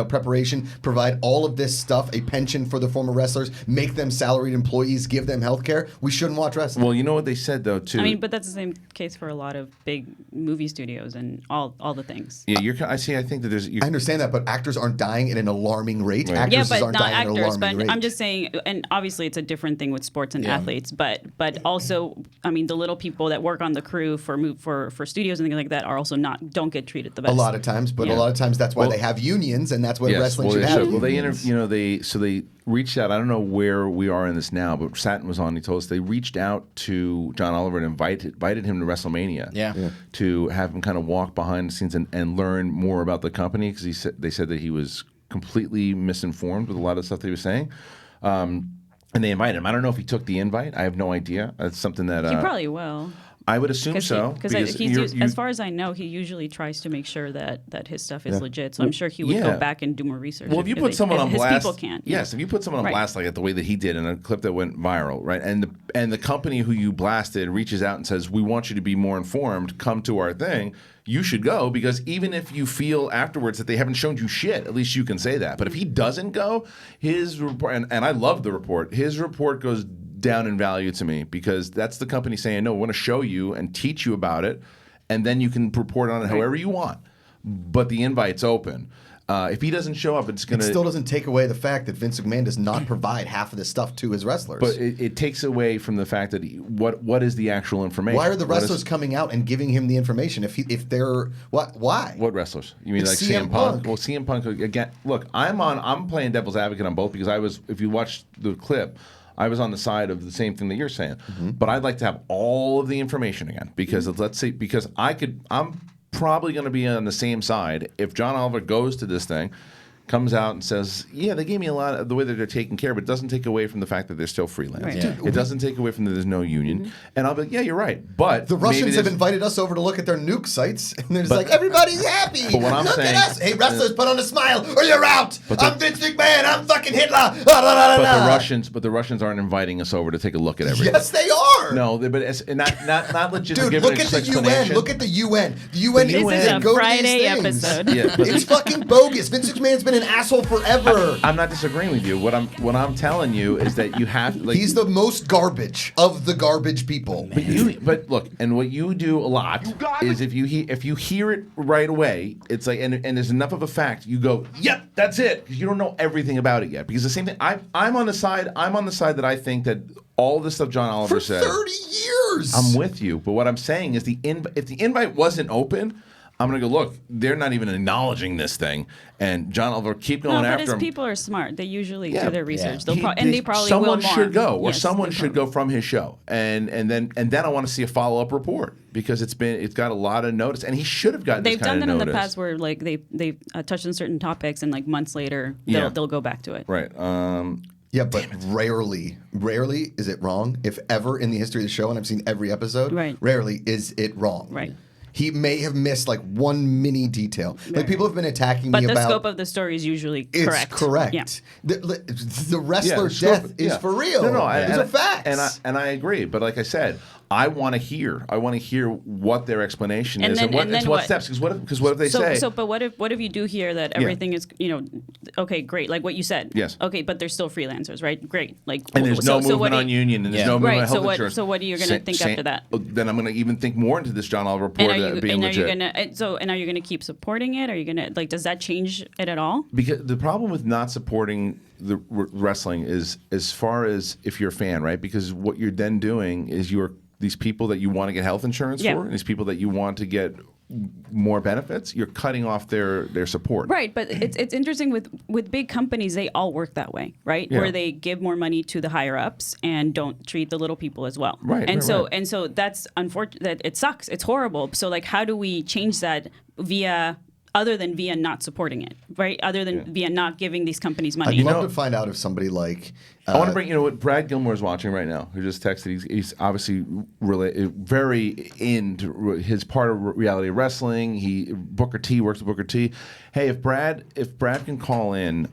preparation, provide all of this stuff, a pension for the former wrestlers, make them salaried employees, give them health care. We shouldn't watch wrestling. Well, you know what they said, though, too. I mean, but that's the same case for a lot of big movie studios and all the things. Yeah, I think that there's... I understand that, but actors aren't dying at an alarming rate. Right. Actresses but aren't not dying actors. at an alarming But rate. I'm just saying, and obviously it's a different thing with sports and athletes. But also, I mean, the little people that work on the crew for studios and things like that are also don't get treated the best. A lot of times, but a lot of times that's why they have unions, and that's why wrestling should have unions. They reached out. I don't know where we are in this now, but Satin was on. He told us they reached out to John Oliver and invited him to WrestleMania to have him kind of walk behind the scenes and learn more about the company because they said that he was completely misinformed with a lot of stuff that he was saying. And they invited him. I don't know if he took the invite. I have no idea. That's something that He probably will. I would assume so. Because as far as I know, he usually tries to make sure that his stuff is legit. So I'm sure he would go back and do more research. Well, if you put someone on blast, his people can't. Yes, if you put someone on blast like the way that he did in a clip that went viral, right? And the company who you blasted reaches out and says, "We want you to be more informed. Come to our thing." You should go, because even if you feel afterwards that they haven't shown you shit, at least you can say that. But if he doesn't go, his report, and I love the report, his report goes down in value to me, because that's the company saying, no, we want to show you and teach you about it, and then you can report on it however you want. But the invite's open. If he doesn't show up, it's going to... It still doesn't take away the fact that Vince McMahon does not provide half of this stuff to his wrestlers. But it takes away from the fact that what is the actual information? Why are the wrestlers coming out and giving him the information if they're... Why? What wrestlers? You mean It's like CM Punk? Well, CM Punk, again, look, I'm playing devil's advocate on both, because if you watch the clip, I was on the side of the same thing that you're saying. But I'd like to have all of the information again, because I'm probably going to be on the same side if John Oliver goes to this thing, comes out and says, yeah, they gave me a lot of the way that they're taking care, but it doesn't take away from the fact that they're still freelance. Right. Yeah. It doesn't take away from that there's no union. And I'll be like, yeah, you're right. But the Russians have invited us over to look at their nuke sites, and they're just like, everybody's happy. But what I'm look saying, at us. Hey, wrestlers, put on a smile or you're out. I'm Vince McMahon. I'm fucking Hitler. But the Russians aren't inviting us over to take a look at everything. Yes, they are. No, but it's not legit. Dude, look at the UN. Look at the UN. The UN. This is a Friday episode. Yeah, it's fucking bogus. Vince McMahon's been an asshole forever. I'm not disagreeing with you. What I'm telling you is that you have. He's the most garbage of the garbage people. But look, and what you do a lot is if you hear it right away, it's like and there's enough of a fact, you go, yep, that's it, because you don't know everything about it yet. Because the same thing, I'm on the side that I think that all the stuff John Oliver said for 30 years. I'm with you, but what I'm saying is if the invite wasn't open, I'm going to go, look, they're not even acknowledging this thing. And John Oliver keep going after him. But his people are smart. They usually do their research. Yeah. They probably someone will more. should go, or Yes, someone should go from his show. And then I want to see a follow-up report, because it's got a lot of notice. And he should have gotten They've this kind done of that notice. in the past where like they touched on certain topics, and like months later they'll go back to it. Right. Yeah, but rarely is it wrong. If ever in the history of the show, and I've seen every episode, rarely is it wrong. Right. He may have missed like one mini detail. Right. Like people have been attacking but me the about. scope of the story is usually correct. It's correct. Yeah. The wrestler's death is for real. No, these are facts. And I agree. But like I said, I want to hear what their explanation is, and what steps. Because what if they say? But what if you do hear that everything is okay, great, like what you said. Yes. Okay, but they're still freelancers, right? Great. Like and there's no movement on union, and there's no movement on health insurance. So what are you going to think after that? Then I'm going to even think more into this John Oliver report being legit. And are you going to keep supporting it? Are you going to does that change it at all? Because the problem with not supporting the wrestling is, as far as if you're a fan, right? Because what you're then doing is these people that you want to get health insurance for, and these people that you want to get more benefits, you're cutting off their support. Right, but it's interesting with big companies, they all work that way, right? Yeah. Where they give more money to the higher ups and don't treat the little people as well. Right. And so that's unfortunate. That it sucks. It's horrible. So like, how do we change that other than via not supporting it, right? Other than via not giving these companies money. I'd love to find out if somebody like... I want to bring, what Brad Gilmore is watching right now, who just texted. He's obviously very into his part of reality wrestling. Booker T works with Booker T. Hey, if Brad can call in,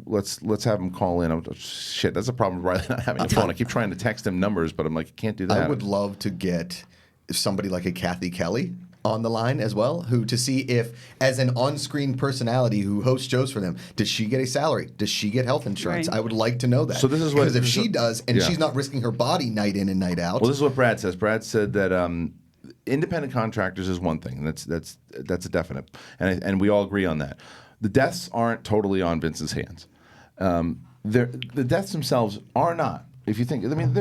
let's have him call in. Oh, shit, that's a problem with Reilly not having a phone. I keep trying to text him numbers, but I'm like, I can't do that. I would love to get somebody like a Kathy Kelly on the line as well, to see if, as an on-screen personality who hosts shows for them, does she get a salary? Does she get health insurance? Right. I would like to know that. So this is because if she does, and she's not risking her body night in and night out. Well, this is what Brad says. Brad said that independent contractors is one thing, and that's a definite, and we all agree on that. The deaths aren't totally on Vince's hands. The deaths themselves are not. If you think, I mean,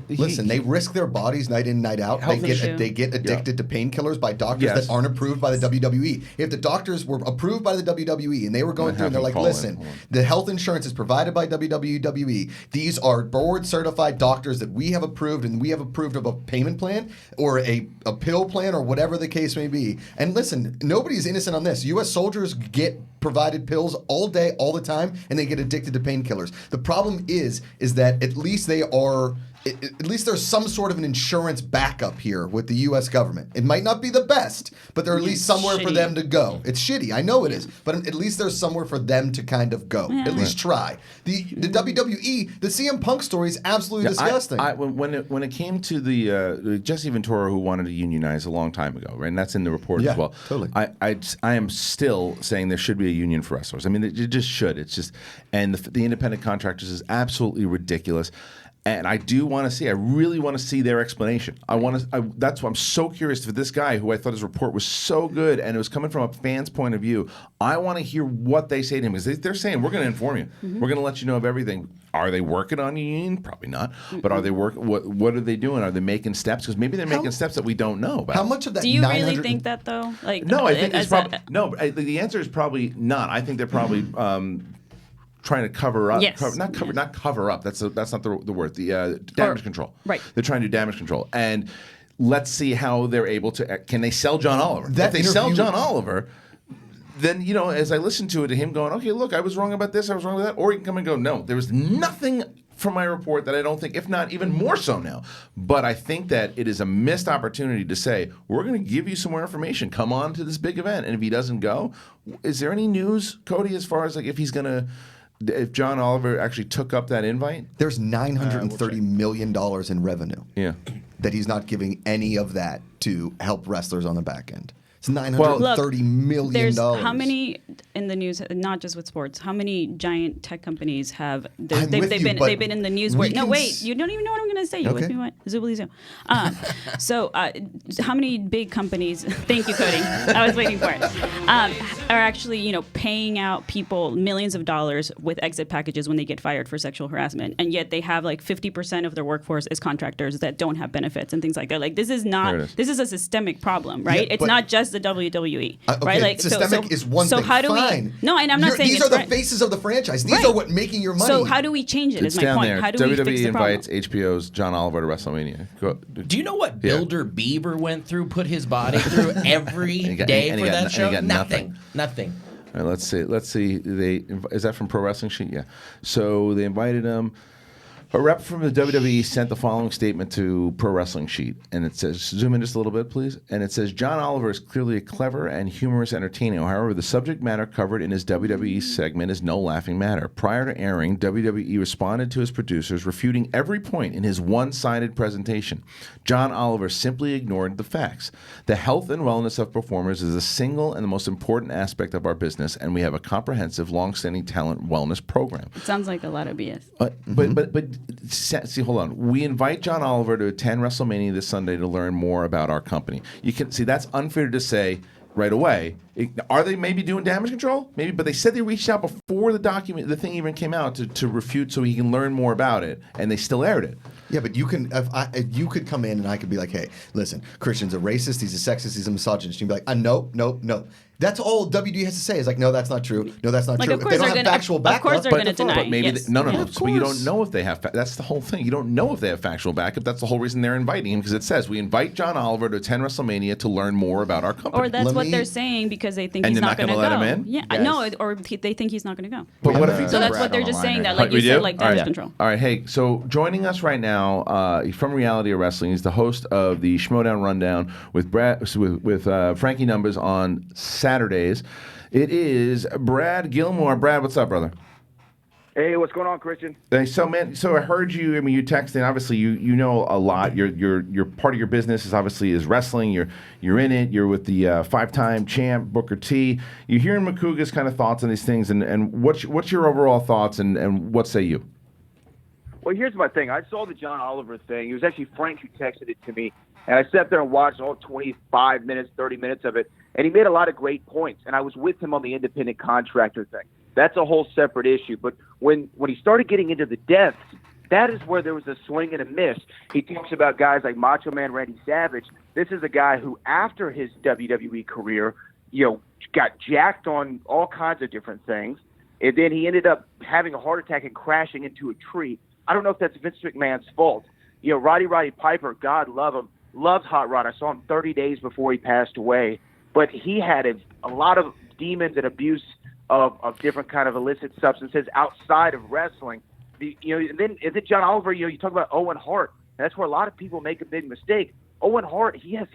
listen, they risk their bodies night in, night out. They get addicted to painkillers by doctors that aren't approved by the WWE. If the doctors were approved by the WWE and they were going through and they're like, listen, the health insurance is provided by WWE. These are board certified doctors that we have approved, and we have approved of a payment plan or a pill plan or whatever the case may be. And listen, nobody's innocent on this. U.S. soldiers get provided pills all day, all the time, and they get addicted to painkillers. The problem is that at least they are. At least there's some sort of an insurance backup here with the U.S. government. It might not be the best, but there's at least somewhere for them to go. It's shitty, I know it is, but at least there's somewhere for them to kind of go. At least try. The WWE, the CM Punk story is absolutely disgusting. When it came to the Jesse Ventura, who wanted to unionize a long time ago, right? And that's in the report as well. Totally. I am still saying there should be a union for wrestlers. I mean, it just should. It's just, and the independent contractors is absolutely ridiculous. And I do want to see. I really want to see their explanation. That's why I'm so curious for this guy who I thought his report was so good, and it was coming from a fan's point of view. I want to hear what they say to him, because they're saying we're going to inform you. Mm-hmm. We're going to let you know of everything. Are they working on a union? Probably not. But are they working? What are they doing? Are they making steps? Because maybe they're making steps that we don't know about. How much of that? Do you really think that though? Like, no, I think it's probably no. The answer is probably not. I think they're probably. Trying to cover up, not cover up. That's not the word. The damage control. Right. They're trying to do damage control, and let's see how they're able to. Can they sell John Oliver? If they sell John Oliver, then as I listen to him going, okay, look, I was wrong about this, I was wrong about that, or he can come and go, no, there was nothing from my report that I don't think, if not even more so now. But I think that it is a missed opportunity to say, we're going to give you some more information. Come on to this big event, and if he doesn't go, is there any news, Cody, as far as like if John Oliver actually took up that invite? There's $930 million in revenue. Yeah. That he's not giving any of that to help wrestlers on the back end. It's $930 million. There's how many in the news, not just with sports, how many giant tech companies have they've been in the news where you don't even know what I'm going to say. You with me? What? Zoobilee Zoo. So how many big companies, thank you, Cody, I was waiting for it, are actually paying out people millions of dollars with exit packages when they get fired for sexual harassment, and yet they have like 50% of their workforce is contractors that don't have benefits and things like that. Like this is a systemic problem, right? It's not just the WWE, right? Like systemic is one thing. How do we? No, and I'm not saying these are the faces of the franchise. These are what making your money. So how do we change it? It's is my point. There. How do we fix WWE the problem? invites HBO's John Oliver to WrestleMania. Do you know what Builder Beaver went through? Put his body through every day for that show. Nothing. All right, let's see. Is that from Pro Wrestling Sheet? Yeah. So they invited him. A rep from the WWE sent the following statement to Pro Wrestling Sheet, and it says, zoom in just a little bit, please. And it says, John Oliver is clearly a clever and humorous entertainer. However, the subject matter covered in his WWE segment is no laughing matter. Prior to airing, WWE responded to his producers, refuting every point in his one-sided presentation. John Oliver simply ignored the facts. The health and wellness of performers is the single and the most important aspect of our business, and we have a comprehensive, long-standing talent wellness program. It sounds like a lot of BS. But see, hold on. We invite John Oliver to attend WrestleMania this Sunday to learn more about our company. You can see that's unfair to say right away. Are they maybe doing damage control? Maybe, but they said they reached out before the thing even came out to refute so he can learn more about it, and they still aired it. Yeah, but you could come in and I could be like, hey, listen, Kristian's a racist, he's a sexist, he's a misogynist. You'd be like, no. That's all WWE has to say is like, no, that's not true. No, that's not true. If they don't have factual backup, of course they're going to deny. But maybe yes. No. But you don't know if they have. That's the whole thing. You don't know if they have factual backup. That's the whole reason they're inviting him, because it says we invite John Oliver to attend WrestleMania to learn more about our company. Or that's what they're saying because they think he's not going to go. And you're not going to let him in? Yeah, no, or they think he's not going to go. But what if he? So that's what they're just saying. That, like you said, like damage control. All right, hey, so joining us right now from Reality of Wrestling, he's the host of the Schmodown Rundown with Frankie Numbers on Saturdays. It is Brad Gilmore. Brad, what's up, brother? Hey, what's going on, Kristian? So I heard you. I mean, you texted. Obviously, you know a lot. You're part of your business is wrestling. You're in it. You're with the 5-time champ Booker T. You're hearing Macuga's kind of thoughts on these things, and what's your overall thoughts, and what say you? Well, here's my thing. I saw the John Oliver thing. It was actually Frank who texted it to me, and I sat there and watched all 25 minutes, 30 minutes of it, and he made a lot of great points. And I was with him on the independent contractor thing. That's a whole separate issue. But when he started getting into the depths, that is where there was a swing and a miss. He talks about guys like Macho Man Randy Savage. This is a guy who, after his WWE career, got jacked on all kinds of different things, and then he ended up having a heart attack and crashing into a tree. I don't know if that's Vince McMahon's fault. Roddy Piper, God love him, loved Hot Rod. I saw him 30 days before he passed away. But he had a lot of demons and abuse of different kind of illicit substances outside of wrestling. And then John Oliver, you talk about Owen Hart. That's where a lot of people make a big mistake. Owen Hart, he had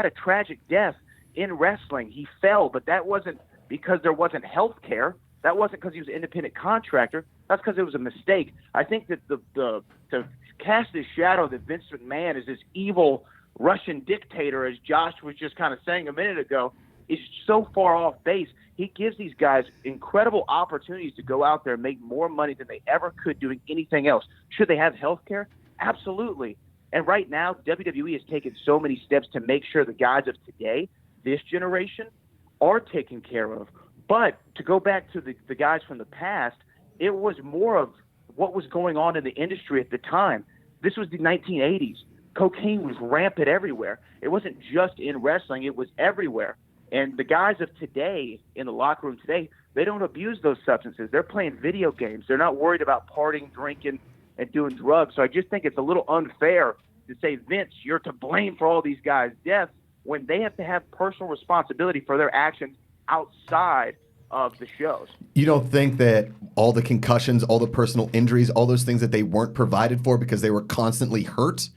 a tragic death in wrestling. He fell, but that wasn't because there wasn't health care. That wasn't because he was an independent contractor. That's because it was a mistake. I think that to cast this shadow that Vince McMahon is this evil Russian dictator, as Josh was just kind of saying a minute ago, is so far off base. He gives these guys incredible opportunities to go out there and make more money than they ever could doing anything else. Should they have health care? Absolutely. And right now, WWE has taken so many steps to make sure the guys of today, this generation, are taken care of. But to go back to the guys from the past, it was more of what was going on in the industry at the time. This was the 1980s. Cocaine was rampant everywhere. It wasn't just in wrestling. It was everywhere. And the guys of today, in the locker room today, they don't abuse those substances. They're playing video games. They're not worried about partying, drinking, and doing drugs. So I just think it's a little unfair to say, Vince, you're to blame for all these guys' deaths when they have to have personal responsibility for their actions outside of the shows. You don't think that all the concussions, all the personal injuries, all those things that they weren't provided for because they were constantly hurt,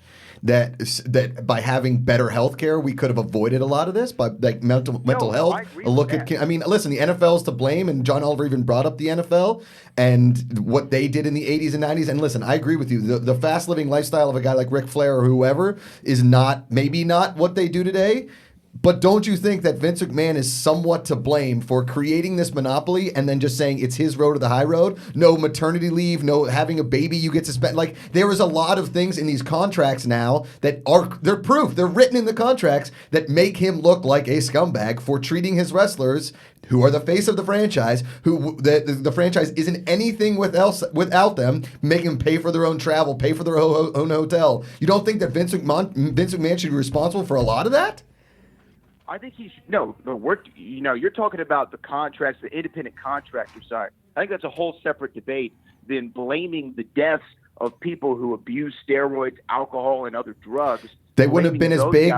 that by having better health care, we could have avoided a lot of this, by like mental health. A look at, I mean, listen, the NFL is to blame, and John Oliver even brought up the NFL and what they did in the 80s and 90s. And listen, I agree with you. The fast living lifestyle of a guy like Ric Flair or whoever is maybe not what they do today. But don't you think that Vince McMahon is somewhat to blame for creating this monopoly and then just saying it's his road or the high road? No maternity leave, no having a baby you get to spend. Like, there is a lot of things in these contracts now that they're proof. They're written in the contracts that make him look like a scumbag for treating his wrestlers, who are the face of the franchise, who the franchise isn't anything without them, making them pay for their own travel, pay for their own hotel. You don't think that Vince McMahon should be responsible for a lot of that? I think he should. No, you're talking about the contracts, the independent contractor side. I think that's a whole separate debate than blaming the deaths of people who abuse steroids, alcohol, and other drugs. They wouldn't have been as big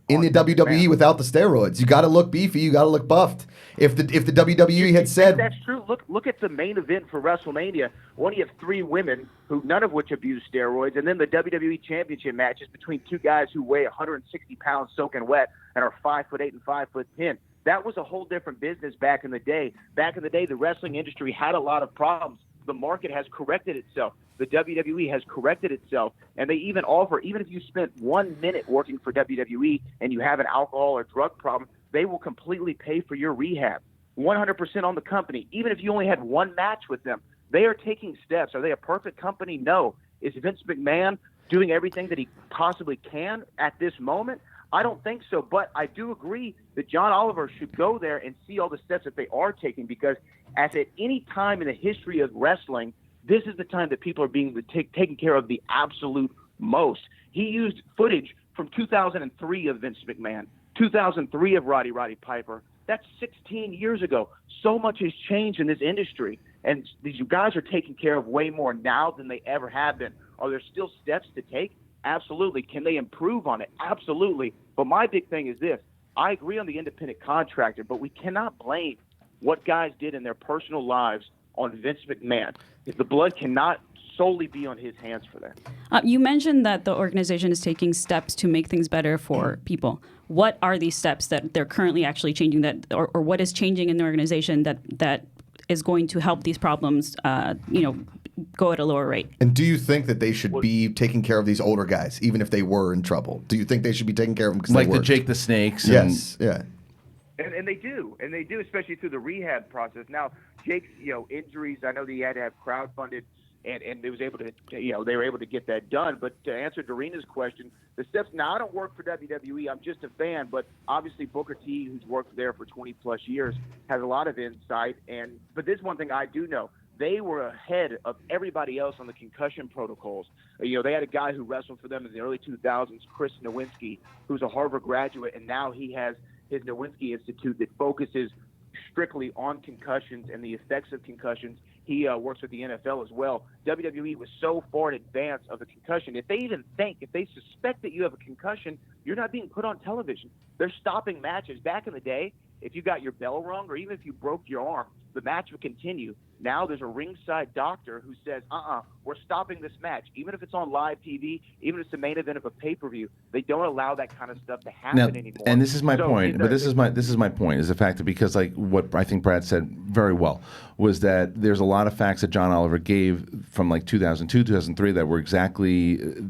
in the WWE without the steroids. You got to look beefy. You got to look buffed. If the WWE had said that's true, look at the main event for WrestleMania. One, you have 3 women who none of which abuse steroids, and then the WWE Championship match is between 2 guys who weigh 160 pounds soaking wet and are 5'8" and 5'10". That was a whole different business back in the day. Back in the day, the wrestling industry had a lot of problems. The market has corrected itself. The WWE has corrected itself, and they even offer, even if you spent 1 minute working for WWE and you have an alcohol or drug problem, they will completely pay for your rehab, 100% on the company. Even if you only had 1 match with them, they are taking steps. Are they a perfect company? No. Is Vince McMahon doing everything that he possibly can at this moment? I don't think so, but I do agree that John Oliver should go there and see all the steps that they are taking, because as at any time in the history of wrestling, this is the time that people are being taken care of the absolute most. He used footage from 2003 of Vince McMahon, 2003 of Roddy Piper. That's 16 years ago. So much has changed in this industry, and these guys are taken care of way more now than they ever have been. Are there still steps to take? Absolutely. Can they improve on it? Absolutely. But my big thing is this. I agree on the independent contractor, but we cannot blame what guys did in their personal lives on Vince McMahon. The blood cannot solely be on his hands for that. You mentioned that the organization is taking steps to make things better for people. What are these steps that they're currently actually changing, that, or what is changing in the organization that is going to help these problems, go at a lower rate? And do you think that they should be taking care of these older guys, even if they were in trouble? Do you think they should be taking care of them? Like the Jake the Snakes? Yes, yeah. And they do, especially through the rehab process. Now, Jake's, injuries, I know that he had to have crowdfunded, and they was able to, they were able to get that done. But to answer Dorina's question, the steps. Now, I don't work for WWE. I'm just a fan. But obviously, Booker T, who's worked there for 20 plus years, has a lot of insight. But there's one thing I do know. They were ahead of everybody else on the concussion protocols. They had a guy who wrestled for them in the early 2000s, Chris Nowinski, who's a Harvard graduate, and now he has his Nowinski Institute that focuses strictly on concussions and the effects of concussions. He works with the NFL as well. WWE was so far in advance of the concussion. If they suspect that you have a concussion, you're not being put on television. They're stopping matches. Back in the day, if you got your bell rung or even if you broke your arm, the match would continue. Now there's a ringside doctor who says, we're stopping this match. Even if it's on live TV, even if it's the main event of a pay-per-view, they don't allow that kind of stuff to happen anymore. And this is my point, but this is my point, is the fact that because like what I think Brad said very well was that there's a lot of facts that John Oliver gave from like 2002, 2003 that were exactly a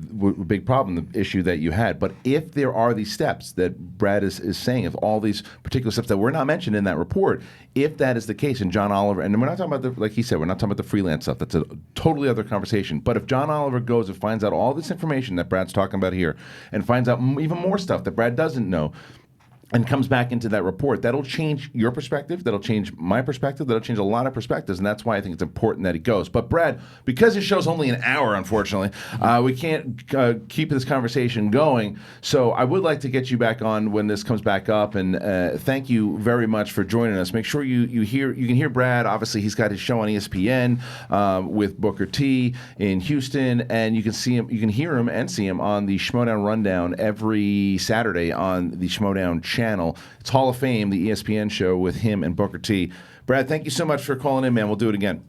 big problem, the issue that you had. But if there are these steps that Brad is saying, if all these particular steps that were not mentioned in that report, if that is the case, and John Oliver, and we're not talking about like he said, we're not talking about the freelance stuff. That's a totally other conversation. But if John Oliver goes and finds out all this information that Brad's talking about here, and finds out even more stuff that Brad doesn't know, and comes back into that report, that'll change your perspective, that'll change my perspective, that'll change a lot of perspectives, and that's why I think it's important that he goes. But Brad, because his show's only an hour, unfortunately, we can't keep this conversation going, so I would like to get you back on when this comes back up, and thank you very much for joining us. Make sure you can hear Brad. Obviously, he's got his show on ESPN with Booker T in Houston, and you can hear him and see him on the Schmodown Rundown every Saturday on the Schmodown channel. It's Hall of Fame, the ESPN show with him and Booker T. Brad, thank you so much for calling in, man. We'll do it again.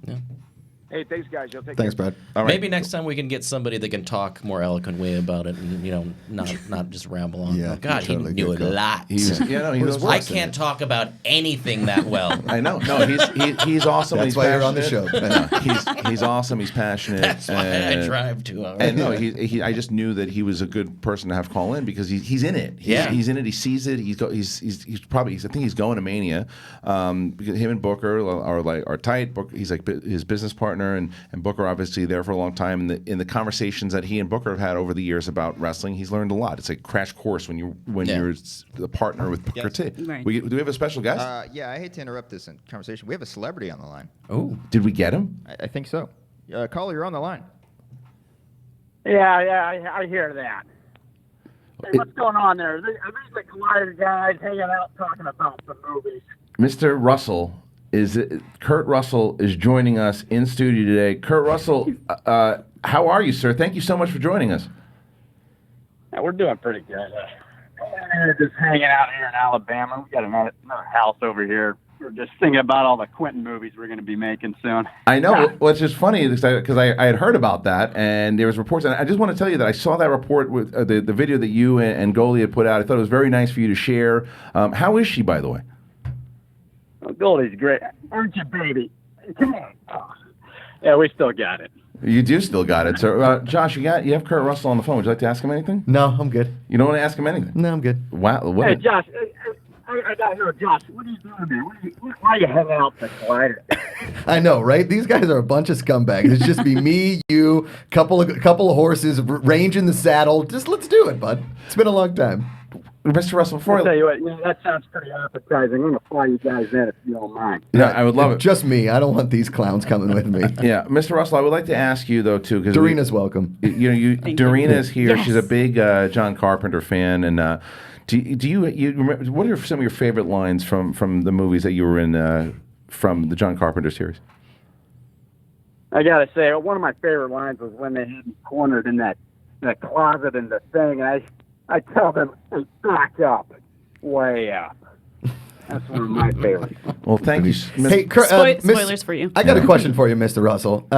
Hey, thanks, guys. Y'all take Thanks, care. Brad. All right. Maybe next time we can get somebody that can talk more eloquently about it, and not just ramble on. Yeah, God, he totally knew a good lot. He knows I can't talk about anything that well. I know. No, he's awesome. That's he's why you're on the passionate. show. He's awesome. He's passionate. That's why I drive 2 hours. And no, I just knew that he was a good person to have call in because he's in it. He's in it. He sees it. He's probably. I think he's going to Mania. Because him and Booker are tight. He's like his business partner, and Booker obviously there for a long time. In the conversations that he and Booker have had over the years about wrestling, he's learned a lot. It's a crash course when you're the partner with Booker T. Right. Do we have a special guest? Yeah, I hate to interrupt this conversation. We have a celebrity on the line. Oh, did we get him? I think so. Caller, you're on the line. Yeah, I hear that. Hey, what's going on there? Are these the Collider guys hanging out talking about the movies? Mr. Russell Kurt Russell is joining us in studio today. Kurt Russell, how are you, sir? Thank you so much for joining us. Yeah, we're doing pretty good. Just hanging out here in Alabama. We got another house over here. We're just thinking about all the Quentin movies we're going to be making soon. I know. What's just funny because I had heard about that, and there was reports. And I just want to tell you that I saw that report with the video that you and Goldie had put out. I thought it was very nice for you to share. How is she, by the way? Oh, Goldie's great. Aren't you, baby? Come on. Oh. Yeah, we still got it. You do still got it. So, Josh, you have Kurt Russell on the phone. Would you like to ask him anything? No, I'm good. You don't want to ask him anything? No, I'm good. Wow. Hey, Josh. I got to know, Josh. What are you doing there? Why are you hanging out the Collider? I know, right? These guys are a bunch of scumbags. It's just be me, you, couple of horses, range in the saddle. Just let's do it, bud. It's been a long time. Mr. Russell, I'll tell you what, that sounds pretty appetizing. I'm going to fly you guys in if you don't mind. Yeah, I would love it. Just me. I don't want these clowns coming with me. Yeah, Mr. Russell, I would like to ask you though too, because Dorina's welcome. Dorina's here. Yes. She's a big John Carpenter fan, and do you remember, what are some of your favorite lines from the movies that you were in from the John Carpenter series? I got to say, one of my favorite lines was when they had me cornered in that closet in the thing, and I tell them, hey, back up, way up. That's one of my favorites. Well, thank you. Hey, spoilers for you. I got a question for you, Mr. Russell.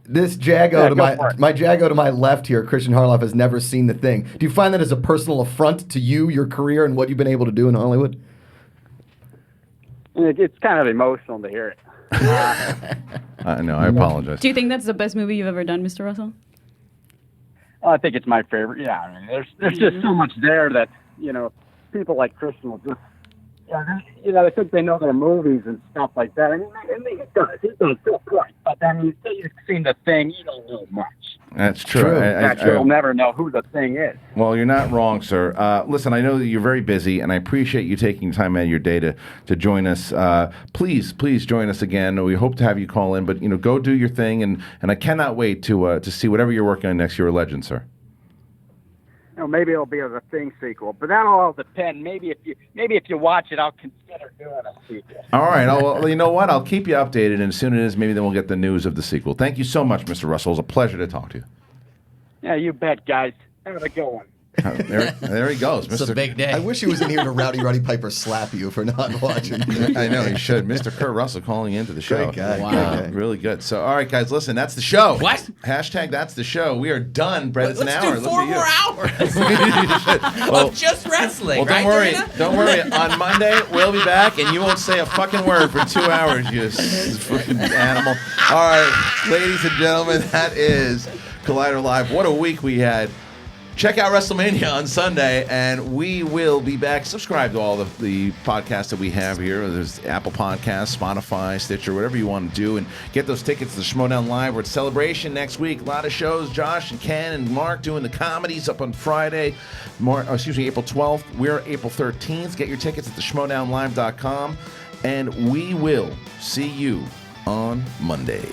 This Jago my Jago to my left here, Kristian Harloff, has never seen the thing. Do you find that as a personal affront to you, your career, and what you've been able to do in Hollywood? It's kind of emotional to hear it. No, I apologize. Do you think that's the best movie you've ever done, Mr. Russell? I think it's my favorite. Yeah, I mean, there's just so much there that, people like Kristian will just, they think they know their movies and stuff like that. I mean, he does to a point. But then you've seen the thing, you don't know much. That's true. You'll never know who the thing is. Well, you're not wrong, sir. Listen, I know that you're very busy, and I appreciate you taking time out of your day to join us. Please join us again. We hope to have you call in, but go do your thing, and I cannot wait to see whatever you're working on next. You're a legend, sir. Maybe it'll be a Thing sequel, but that'll all depend. Maybe if you watch it, I'll consider doing a sequel. All right. Well, you know what? I'll keep you updated, and as soon as it is, maybe then we'll get the news of the sequel. Thank you so much, Mr. Russell. It was a pleasure to talk to you. Yeah, you bet, guys. Have a good one. There he goes. It's a big day. I wish he was in here to Roddy Piper slap you for not watching. I know he should. Mr. Kurt Russell calling into the show. Great guy. Wow. Great guy. Really good. So, all right, guys, listen. That's the show. What? Hashtag that's the show. We are done, Brett. It's an hour. Let's do 4 more hours of just wrestling. Well, don't right, worry. Dorina? Don't worry. On Monday, we'll be back, and you won't say a fucking word for 2 hours, you fucking animal. All right, ladies and gentlemen, that is Collider Live. What a week we had. Check out WrestleMania on Sunday, and we will be back. Subscribe to all the podcasts that we have here. There's Apple Podcasts, Spotify, Stitcher, whatever you want to do, and get those tickets to the Schmodown Live. We're at Celebration next week. A lot of shows. Josh and Ken and Mark doing the comedies up on Friday. April 12th. We're April 13th. Get your tickets at theschmodownlive.com, and we will see you on Monday.